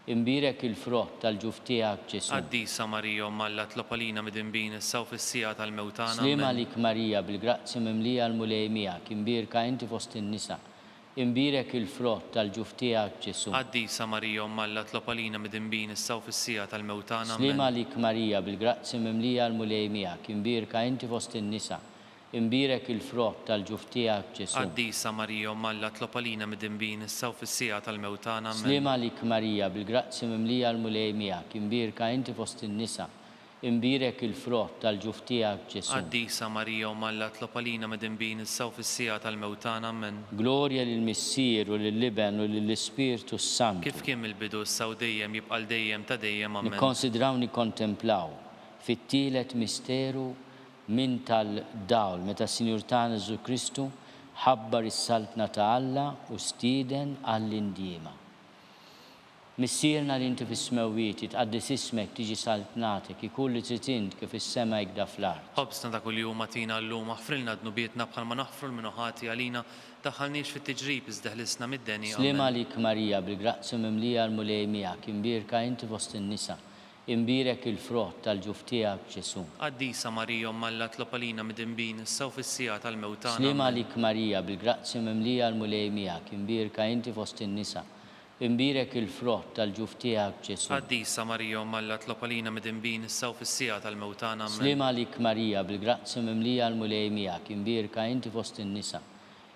Imbirek il-frott tal-ġuf tiegħek Ġesu. Qaddisa Marija Umm Alla tlob għalina midinbin issa u fis-sija tal-mewtana. Slima lik Marija bil-grazzi mimlija l-mulej miegħek, imbirka inti fost in-nisa. Imbirek il-frott tal-ġuf tiegħek Ġesu. Qaddisa Marija Umm Alla tlob għalina midinbin issa u fis-sija tal-mewtana. Slima lik Marija bil-grazzi mimlija l-mulej miegħek, imbirka inti fost in-nisa. Imbirek il-frott tal-ġuf tiegħek Ġesu. Qaddisa Marija Umm Alla tlob għalina midinbin issa u fis-sija tal-mewtana. Slima lik Marija bil-grazzi mimlija l-mulej miegħek, imbirka inti fost in-nisa. Imbirek il-frott tal-ġuf tiegħek Ġesu. Qaddisa Marija Umm Alla tlob għalina midinbin issa u fis-sija tal-mewtana. Amen. Glorja lill-Missier u lill-Liben u lill-Ispirtu Sant. Kif kien il-bidu issa u dejjem jibqal dejjem ta' dejjem. Amen. Nikkonsidraw nikkontemplaw fit-tielet misteru min tal-dawl meta s-Sinjur tagħna Ġesu Kristu ħabbar is-saltna ta' Alla u stieden għall-indiema. Missierna li inti fis-smewwiet jitqaddis ismek tiġi saltnatek, ikun li trid int kif is-sema jgda fl-art. Ħobsna ta' kuljum atina llum aħfrilna dnubietna bħalma naħfru l-minuħati għalina daħalniex fit-tiġrib iżda ħlisna mid-denja. Slima lik Marija bil-grazzi mimlija l-mulej miegħek, imbirka inti fost in-nisa. Imbirek il-frott tal-ġuf tiegħek Ġesu. Qaddisa Marija Umm Alla tlob għalina midinbin issa u fis-sija tal-mewtana. Slima lik Marija bil-grazzi mimlija l-mulej miegħek, imbirka inti fost in-nisa. Imbirek il-frott tal-ġuf tiegħek Ġesu. Qaddisa Marija Umm Alla tlob għalina midinbin issa u fis-sija tal-mewtana. Slima lik Marija bil-grazzi mimlija l-mulej miegħek, imbirka inti fost in-nisa.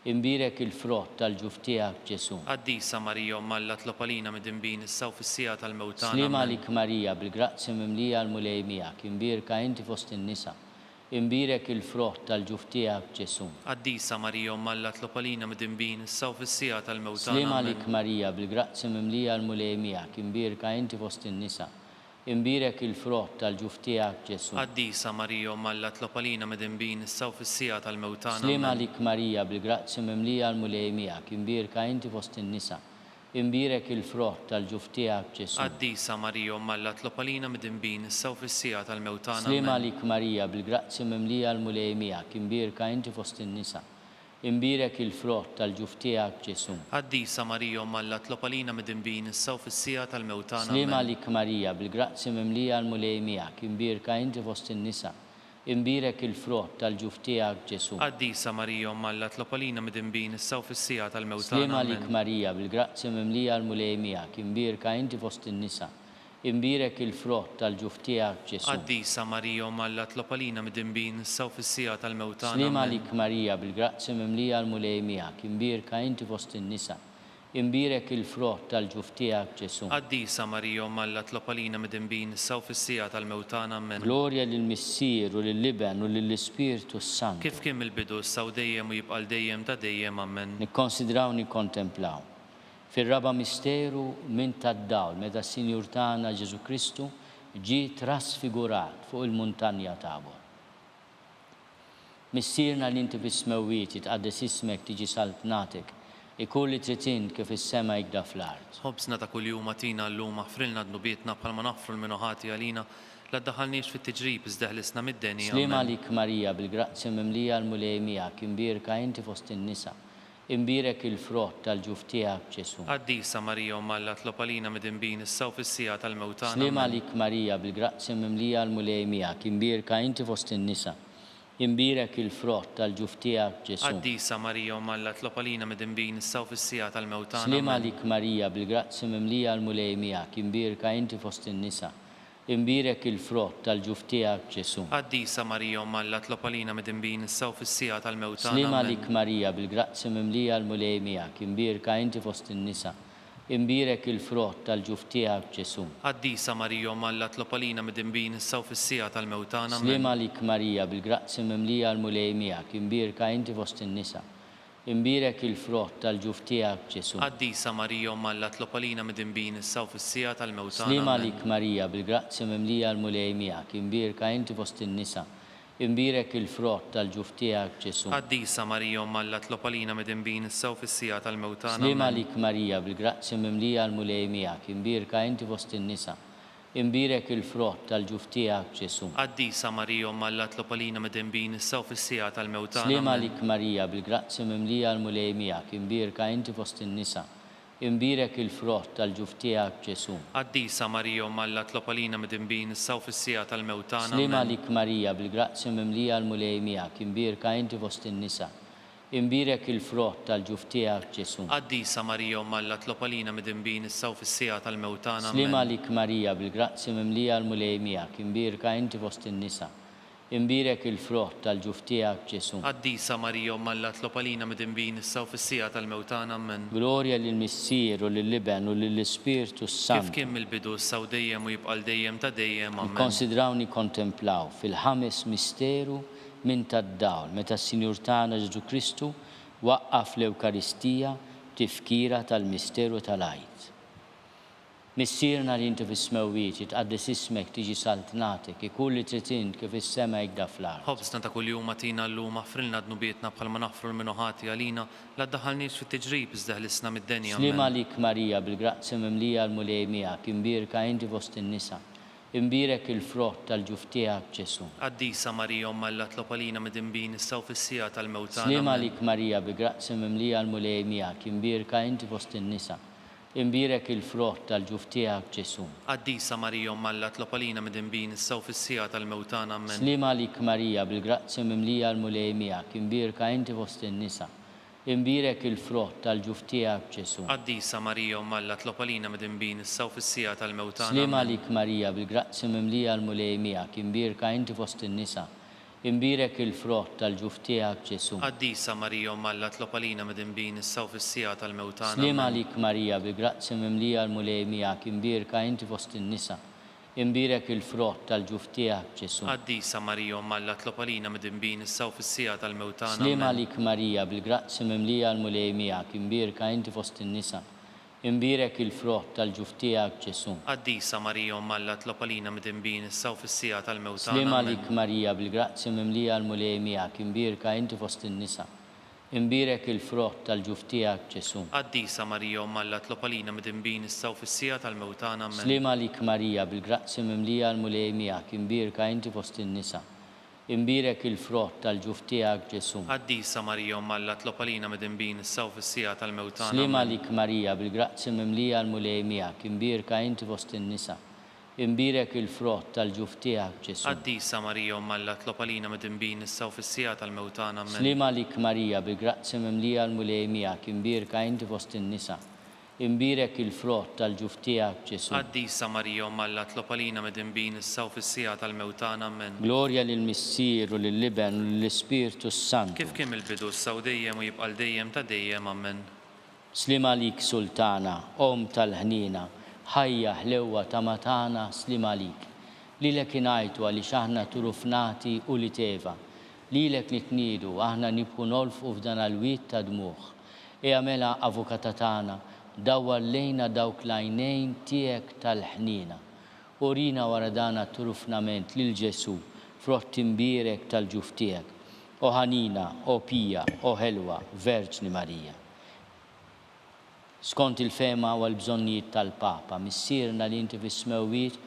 Imbirek il-frott tal-ġuf tiegħek Ġesu. Qaddisa Marija Umm Alla tlob għalina midinbin issa u fis-sija tal-mewtana. Slima lik Marija bil-grazzi mimlija l-mulej miegħek, imbirka inti fost in-nisa. imbirek il-frott tal-ġuf tiegħek Ġesu. Qaddisa Marija Umma Alla tlob għalina midinbin issa u fis-sija tal-mewt Slim tagħna. għalik Marija bil-grazzi mimlija l-mulej miegħek, imbirka inti fost in-nisa. Imbirek il-frott tal-ġuf tiegħek Ġesu. Qaddisa Marija Umma Alla tlob għalina midinbin issa u fis-sija tal-mewt tagħna. Slim għalik Marija bil-grazzi mimlija l-mulej miegħek, imbirka inti fost in-nisa. Imbirek il-frott tal-ġuf tiegħek Ġesu. Qaddisa Marija Umma Alla tlob għalina midinbin issa u fis-sija tal-mewt tagħna. Slim għalik Marija bil-grazzi mimlija l-mulej miegħek, imbirka inti fost in-nisa. Imbirek il-frott tal-ġuf tiegħek Ġesu. Qaddisa Marija Umma Alla tlob għalina midinbin issa u fis-sija tal-mewt tagħna. Slim għalik Marija bil-grazzi mimlija l-mulej miegħek, imbirka inti fost in-nisa. Imbirek il-frott tal-ġuf tiegħek Ġesu. Qaddisa Marija Umma Alla tlob għalina midinbin issa u fis-sija tal-mewt Slim tagħna. għalik Marija bil-grazzi mimlija l-mulej miegħek, imbirka inti fost in-nisa. Imbirek il-frott tal-ġuf tiegħek Ġesu. Qaddisa Marija Umma Alla tlob għalina midinbin issa u fis-sija tal-mewt tagħna. Slim għalik Marija bil-grazzi mimlija l-mulej miegħek, imbirka inti fost in-nisa. Imbirek il-frott tal-ġuf tiegħek Ġesu. Qaddisa Marija Umma Alla tlob għalina midinbin issa u fis-sija tal-mewt tagħna. Amen. Glorja lill-Missier u lill-Liben u lill-Ispiritu Sant. Kif kien mill-bidu issa u dejjem u jibqa' dejjem ta' dejjem. Amen. Nikkonsidraw nikkontemplaw. Fir-raba misteru minn tad-dawl meta s-Sinjur tagħna Ġesu Kristu ġie trasfigurat fuq il-muntanja Tabor. Missierna li inti fis-smewwiet jitqaddes ismek tiġi saltnatek, ikun li trid int kif is-sema jgda fl-art. Ħobsna ta' kuljum atina llum aħfrilna dnubietna bħalma naħfru l-minuħati għalina la ddaħħalniex fit-tiġrib iżdeħlisna mid-denja. Slim għalik Marija bil-grazzi mimlija l-mulej miegħek, imbirka inti fost in-nisa. Imbirek il-frott tal-ġuf tiegħek Ġesu. Qaddisa Marija Umma Alla tlob għalina midinbin issa u fis-sija tal-mewt tagħna. Slim għalik Marija bil-grazzi mimlija l-mulej miegħek, imbirka inti fost in-nisa. Imbirek il-frott tal-ġuf tiegħek Ġesu. Qaddisa Marija Umma Alla tlob għalina midinbin issa u fis-sija tal-mewt tagħna. Slim għalik Marija bil-grazzi mimlija l-mulej miegħek, imbirka inti fost in-nisa. Imbirek il-frott tal-ġuf tiegħek Ġesu. Qaddisa Marija Umma Alla tlob għalina midinbin issa u fis-sija tal-mewt tagħna. Slim għalik Marija bil-grazzi mimlija l-mulej miegħek, imbirka inti fost in-nisa. Imbirek il-frott tal-ġuf tiegħek Ġesu. Qaddisa Marija Umma Alla tlob għalina midinbin issa u fis-sija tal-mewt tagħna. Slim għalik Marija bil-grazzi mimlija l-mulej miegħek, imbirka inti fost in-nisa. Imbirek il-frott tal-ġuf tiegħek Ġesu. Qaddisa Marija Umma Alla tlob għalina midinbin issa u fis-sija tal-mewt tagħna. Slim għalik Marija bil-grazzi mimlija l-mulej miegħek, imbirka inti fost in-nisa. Imbirek il-frott tal-ġuf tiegħek Ġesu. Qaddisa Marija Umma Alla tlob għalina midinbin issa u fis-sija tal-mewt tagħna. Slim għalik Marija bil-grazzi mimlija l-mulej miegħek, imbirka inti fost in-nisa. Imbirek il-frott tal-ġuf tiegħek Ġesu. Qaddisa Marija Umma Alla tlob għalina midinbin issa u fis-sija tal-mewt tagħna. Slim għalik Marija bil-grazzi mimlija l-mulej miegħek, imbirka inti fost in-nisa. Imbirek il-frott tal-ġuf tiegħek Ġesu. Qaddisa Marija Umma Alla tlob għalina midinbin issa u fis-sija tal-mewt tagħna. Slim għalik Marija bil-grazzi mimlija l-mulej miegħek, imbirka inti fost in-nisa. Imbirek il-frott tal-ġuf tiegħek Ġesu. Qaddisa Marija Umma Alla tlob għalina midinbin issa u fis-sija tal-mewt tagħna. Slim għalik Marija bil-grazzi mimlija l-mulej miegħek, imbirka inti fost in-nisa. Imbirek il-frott tal-ġuf tiegħek Ġesu. Qaddisa Marija Umma Alla tlob għalina midinbin issa u fis-sija tal-mewt tagħna. Amen. Glorja lill-Missier u lill-Liben u lill-Ispiritu Kif Sant. kien mill-bidu issa u dejjem u jibqa' dejjem ta' dejjem. Amen. Nikkonsidraw nikkontemplaw fil-ħames misteru minn tad-dawl meta s-Sinjur tagħna Ġesu Kristu waqqaf l-Ewkaristija tifkira tal-misteru tal-għajt. Missierna li inti fis-smewwiet jitqaddes ismek tiġi saltnatek, ikun li trid int kif is-sema jgda fl-art. Ħobsna ta' kuljum atina llum aħfrilna dnubietna bħalma naħfru l-minuħati għalina la ddaħħalniex fit-tiġrib iżdeħlisna mid-denja. Slim għalik Marija bil-grazzi mimlija l-mulej miegħek, imbirka inti fost in-nisa. Imbirek il-frott tal-ġuf tiegħek Ġesu. Qaddisa Marija Umma Alla tlob għalina midinbin issa u fis-sija tal-mewt tagħna. Slim għalik Marija bil-grazzi mimlija l-mulej miegħek, imbirka inti fost in-nisa. Imbirek il-frott tal-ġuf tiegħek Ġesu. Qaddisa Marija Umma Alla tlob għalina midinbin issa u fis-sija tal-mewt tagħna. Amen. Slim għalik Marija bil-grazzi mimlija l-mulej miegħek, imbirka inti fost in-nisa. Imbirek il-frott tal-ġuf tiegħek Ġesu. Qaddisa Marija Umma Alla tlob għalina midinbin issa u fis-sija tal-mewt tagħna. Slim għalik Marija bil-grazzi mimlija l-mulej miegħek, imbirka inti fost in-nisa. Imbirek il-frott tal-ġuf tiegħek Ġesu. Qaddisa Marija Umma Alla tlob għalina midinbin issa u fis-sija tal-mewt tagħna. Slim għalik Marija bil-grazzi mimlija l-mulej miegħek, imbirka inti fost in-nisa. imbirek il-frott tal-ġuf tiegħek Ġesu. Qaddisa Marija Alla tlob għalina midinbin issa u fis-sija tal-mewtana. Slima lik Marija bil-grazzi mimlija l-mulej miegħek, imbirka inti fost in-nisa. Imbirek il-frott tal-ġuf tiegħek Ġesu. Qaddisa Marija Alla tlob għalina midinbin issa u fis-sija tal-mewtana. Slima lik Marija bil-grazzi mimlija l-mulej miegħek, imbirka inti fost in-nisa. Imbirek il-frott tal-ġuf tiegħek Ġesu. Qaddisa Marija Alla tlob għalina midinbin issa u fis-sija tal-mewtana. Slima lik Marija bil-grazzi mimlija l-mulej miegħek, imbirka inti fost in-nisa. Imbirek il-frott tal-ġuf tiegħek Ġesu. Qaddisa Marija Alla tlob għalina midinbin issa u fis-sija tal-mewtana. Slima lik Marija bil-grazzi mimlija l-mulej miegħek, imbirka inti fost in-nisa. Imbirek il-frott tal-ġuf tiegħek Ġesu. Qaddisa Marija Alla tlob għalina midinbin issa u fis-sija tal-mewtana. Slima lik Marija bil-grazzi mimlija l-mulej miegħek, imbirka inti fost in-nisa. Imbirek il-frott tal-ġuf tiegħek Ġesu. Qaddisa Marija Alla tlob għalina midinbin issa u fis-sija tal-mewtana. Amen. Glorja lill-Missier u lill-Liben u lill-Ispirtu Santu. Kif kien il-bidu issa u dejjem u jibqa' dejjem ta' dejjem. Amen. Slima lik Sultana, Om tal-ħnina, ħajja ħlewwa ta' matana slima lik. Lilek ingħajtu għaliex aħna turufnati u li teva. Lilek nitniedu aħna nibqu nolfqu f'dan il-wied ta' dmuħ. Mela avukata tagħna, dawwar lejna dawk l-għajnejn tiegħek tal-ħnina. Urina wara dan turufnament lil Ġesu, frott imbirek tal-ġuf tiegħek. O ħanina, o pija, o ħelwa, Verġni Marija. Skont il-fema u l-bżonnijiet tal-Papa, missierna li inti fis-smewwiet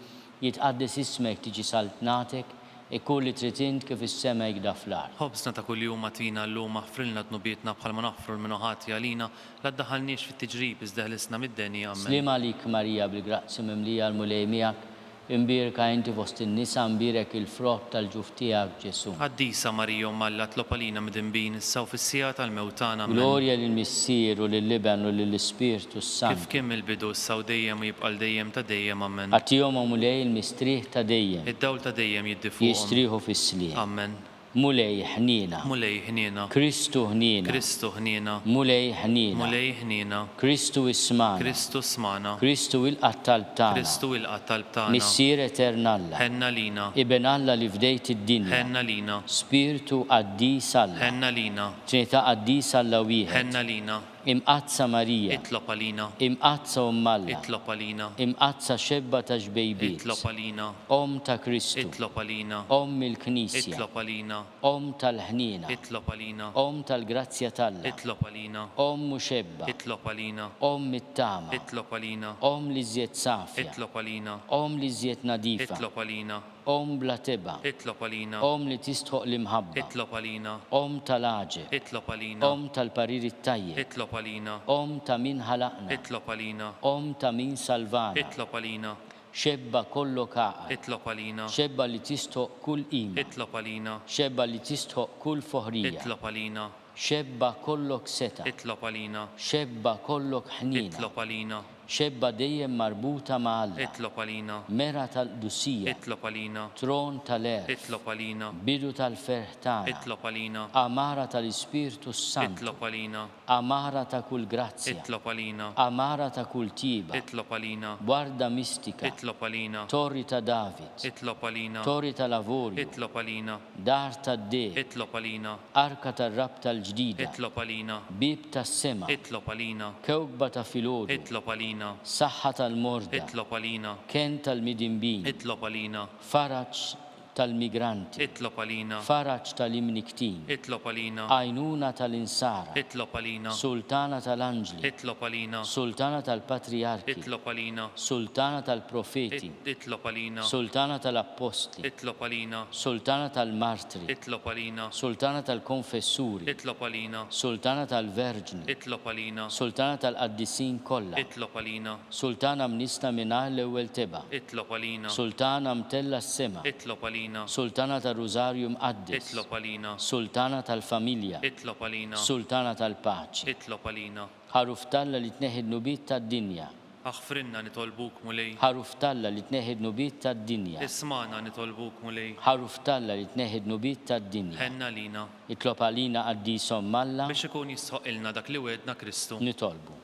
jitqaddes ismek tiġi saltnatek e kull li trid int kif is-sema jgda fl-ard. Ħobsna ta' kuljum atina llum aħfrilna dnubietna bħalma naħfru l-minuħati għalina la ddaħħalniex fit-tiġrib iżda ħlisna mid-denja. Amen. Slima lik Marija bil-grazzi mimlija l-mulej miegħek, imbirka inti fost in-nisa, imbirek il-frott tal-ġuf tiegħek Ġesu. Qaddisa Marija Alla tlob għalina midinbin issa u fis-sija tal-mewtana. Amen. Glorja lill-Missier u lill-Liben u lill-Ispirtu Kif Santu. kien il-bidu issa u dejjem u jibqa' dejjem ta' dejjem. Amen. Għatihom mulej il-mistrieħ ta' dejjem, Id-dawl ta' dejjem jiddifuqhom. jistrieħu fis-slieħ. Amen. Mulej ħnina, Mulej ħniena. Kristu ħnina, Kristu ħniena. mulej ħnina, Mulej ħniena. Kristu ismana, Kristu smana. Kristu il-qattal tagħna, Kristu il-qattal tagħna. Missier eternalla, Ħenna lina. Iben Alla li fdejt id-dinja, Ħenna lina. Spiritu qaddis Alla, Ħenna lina. Trinità qaddis Alla wieħed, Ħenna lina. imqazza Marija, Itlob għalina. imqazza Alla, Itlob għalina. imqazza xebba ta' ġbejbiet, Itlob għalina. Om ta' Kristu, Itlob għalina. Om il-Knisja, Itlob għalina. Om tal-ħnina, Itlob għalina. Om tal-grazzja Talla, Itlob għalina. Om muxebba, Itlob għalina. Om mit-tama, Itlob għalina. Om li żjed safja, Itlob għalina. Om li żjed nadifa, Itlob għalina. Om bla teba, Itlob għalina. Om li tistħoq l-imħabba, Itlob għalina. Om tal-aġeb, Itlob għalina. Om tal-pariri tajjeb, Itlob għalina. Om ta' min ħalaqna, Itlob għalina. Om ta' min salvana, Itlob għalina. xebba kollu kaqa, Itlob għalina. xebba li tistħoq kull qima, Itlob għalina. xebba li tistħoq kull foħrija, Itlob għalina. xebba kollok seta, Itlob għalina. xebba kollok ħnina, Itlob għalina. xebba dejjem marbuta ma' Alla, Itlob għalina. mera tal-dussija, Itlob għalina. tron tal-erf, Itlob għalina. bidu tal-ferħtana, Itlob għalina. amara tal-Ispirtu Santu, Itlob għalina. amara ta' kull grazzja, Itlob għalina. amara ta' kull tiba, Itlob għalina. guarda mistika, Itlob għalina. torri ta' David, Itlob għalina. torri ta' lavorju, Itlob għalina. dar ta' de, Itlob għalina. arka tar-rab tal-ġdida, Itlob għalina. bib tas-sema, Itlob għalina. kewkba ta' filgħodu, Itlob għalina. saħħa tal-morda, Itlob għalina. ken tal-midinbin, Itlob għalina. faraġġ tal-migranti, Itlob għalina. faraġġ tal-imniktin, Itlob għalina. għajnuna tal-insara, Itlob għalina. sultana tal-anġli, Itlob għalina. sultana tal-patriarki, Itlob għalina. sultana tal-profeti, Itlob għalina. sultana tal-apostli, Itlob għalina. sultana tal-martri, Itlob għalina. sultana tal-konfessuri, Itlob għalina. sultana tal-verġni, Itlob għalina. sultana tal-qaddisin kollha, Itlob għalina. sultana mnista mingħajr l-ewwel teba, Itlob għalina. sultana mtella s-sema, Itlob għalina. sultana tal-rużarju mqaddis, Itlob għalina. sultana tal-familja, Itlob għalina. sultana tal-paċi, Itlob għalina. ħaruf talla li tneħid nubit tad-dinja, Aħfrinna nitolbuk mulej. ħaruf talla li tneħid nubit tad-dinja, Ismana nitolbuk mulej. ħaruf talla li tneħid nubit tad-dinja, Ħenna lina. itlob għalina qaddisom Alla, Biex ikun jisħoq ilna dak li wedna Kristu. nitolbu.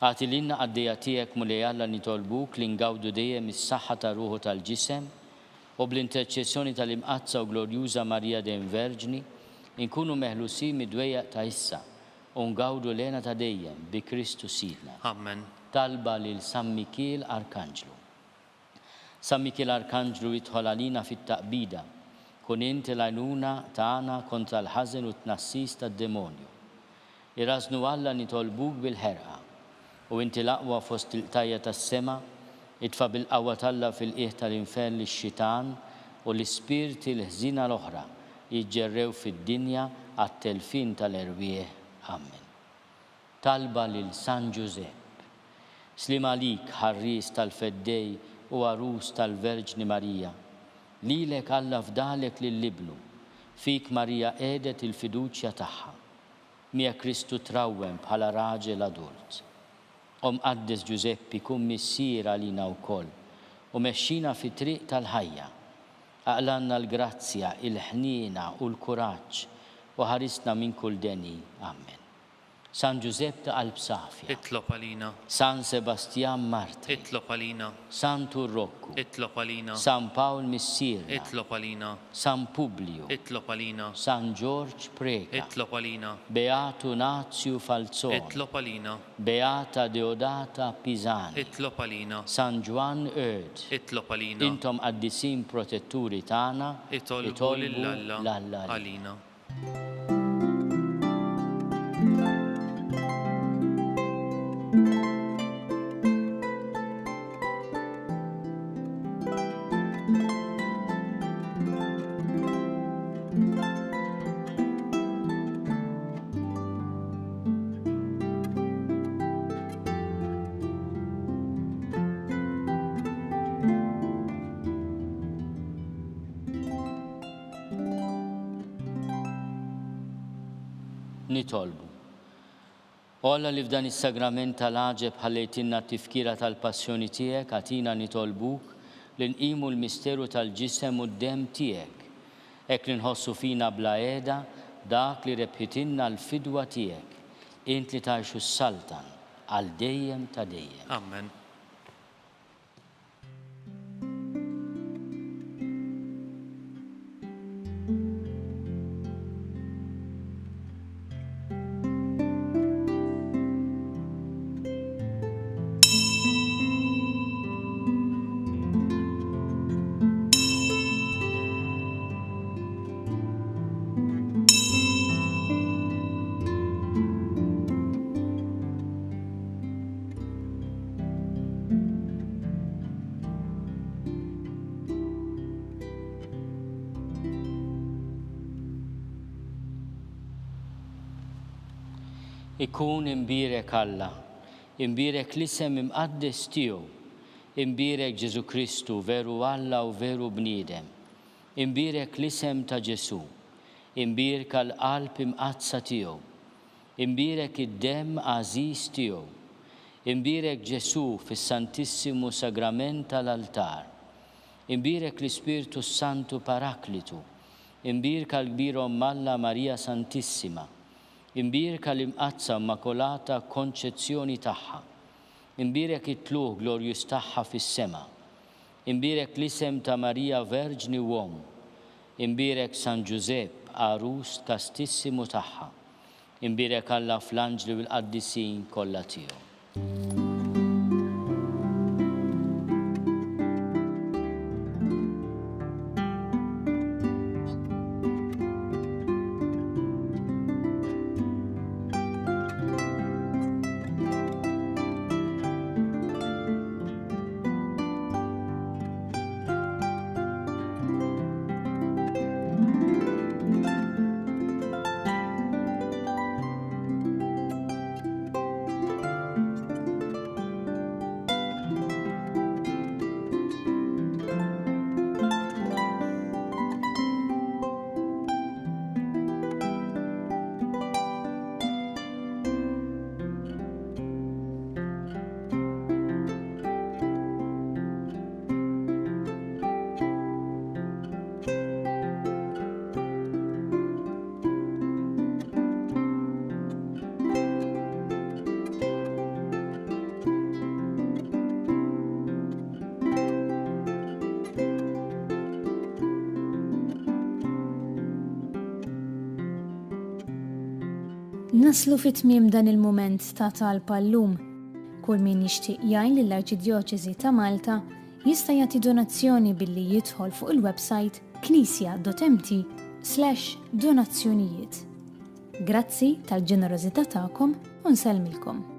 Għati l-inna għaddija tijek mulej Alla nitolbuk li ngawdu dejjem is-saħħa ta' ruħu tal-ġisem u bl-interċessjoni tal-imqazza u glorjuża Marija dejjem Verġni inkunu meħlusi mid-dwejjaq ta' issa u ngawdu lena ta' dejjem bi Kristu Sidna. Amen. Talba lil San Mikiel Arkanġlu. San Mikiel Arkanġlu jidħol għalina fit-taqbida, kun inti l-għajnuna tagħna kontra l-ħażen u t-tnassis tad-demonju. Irraznu Alla nitolbuk bil-ħerqa u inti l-aqwa fost il-tajja tas-sema, idfa' bil-qawwa Alla fil-qiegħ tal-infern lix-xitan u l-ispirti l-ħżina l-oħra jiġġerrew fid-dinja għat-telfin tal-erwieħ. Amen. Talba lil San Giuseppe. Slim għalik ħarris tal-feddej u għarus tal-Verġni Marija. Lilek Alla fdalek lill-libnu, fik Marija għedet il-fiduċja tagħha. Mija Kristu trawwem bħala raġel adult. Qaddes Giuseppi kun missier għalina wkoll u mexxina fi triq tal-ħajja. Aqlanna l-grazzja, il-ħniena u l-kuraġġ u ħarisna minn kull deni. Amen. San Giuseppe ta' qalb safja. Itlob għalina. San Sebastian Martri. Itlob għalina. San Turrokku. Itlob għalina. San Paul Missirna. Itlob għalina. San Publio. Itlob għalina. San George Preka. Itlob għalina. Beatu Nazio Falzone. Itlob għalina. Beata Deodata Pisani. Itlob għalina. San Juan Erd. Itlob għalina. Intom qaddisin protetturi tagħna. Itolbu lill-Alla għalina. Nitolbu. Olla li f'dan is-sagrament tal-għaġeb ħallejtinna t-tifkira tal-passjoni tiegħek, għatina nitolbuk li nqimu l-misteru tal-ġisem u d-dem tiegħek. Hekk li nħossu fina bla qiegħda dak li rebħitinna l-fidwa tiegħek. Int li tgħixu s-saltan għal dejjem ta' dejjem. Amen. Ikun imbirek Alla, imbirek l-isem imqaddes tiegħu, imbirek Ġesu Kristu veru Alla u veru bniedem, imbirek l-isem ta' Ġesu, imbirek l-qalb imqazza tiegħu, imbirek id-dem għażiż tiegħu, imbirek Ġesu fis-Santissimu Sagrament tal-altar, imbirek l-Ispirtu Santu Paraklitu, imbirek l-kbir Alla Marija Santissima, imbirek l-imqazza Immakolata Konċezzjoni tagħha, imbirek it-tluħ glorjus tagħha fis-sema, imbirek l-isem ta' Marija Verġni Uom, imbirek San Giuseppe Arus Kastissimu tagħha, imbirek Alla fl-anġli u l-qaddisin kollha tiegħu. Naslu fit-tmiem dan il-mument ta' talba llum. Kull min jixtieq jgħin lill-Arċidjoċeżi ta' Malta jista' jagħti donazzjoni billi jidħol fuq il-website knisja.mt/donazzjonijiet. Grazzi tal-ġenerożità tagħkom u nsellmilkom.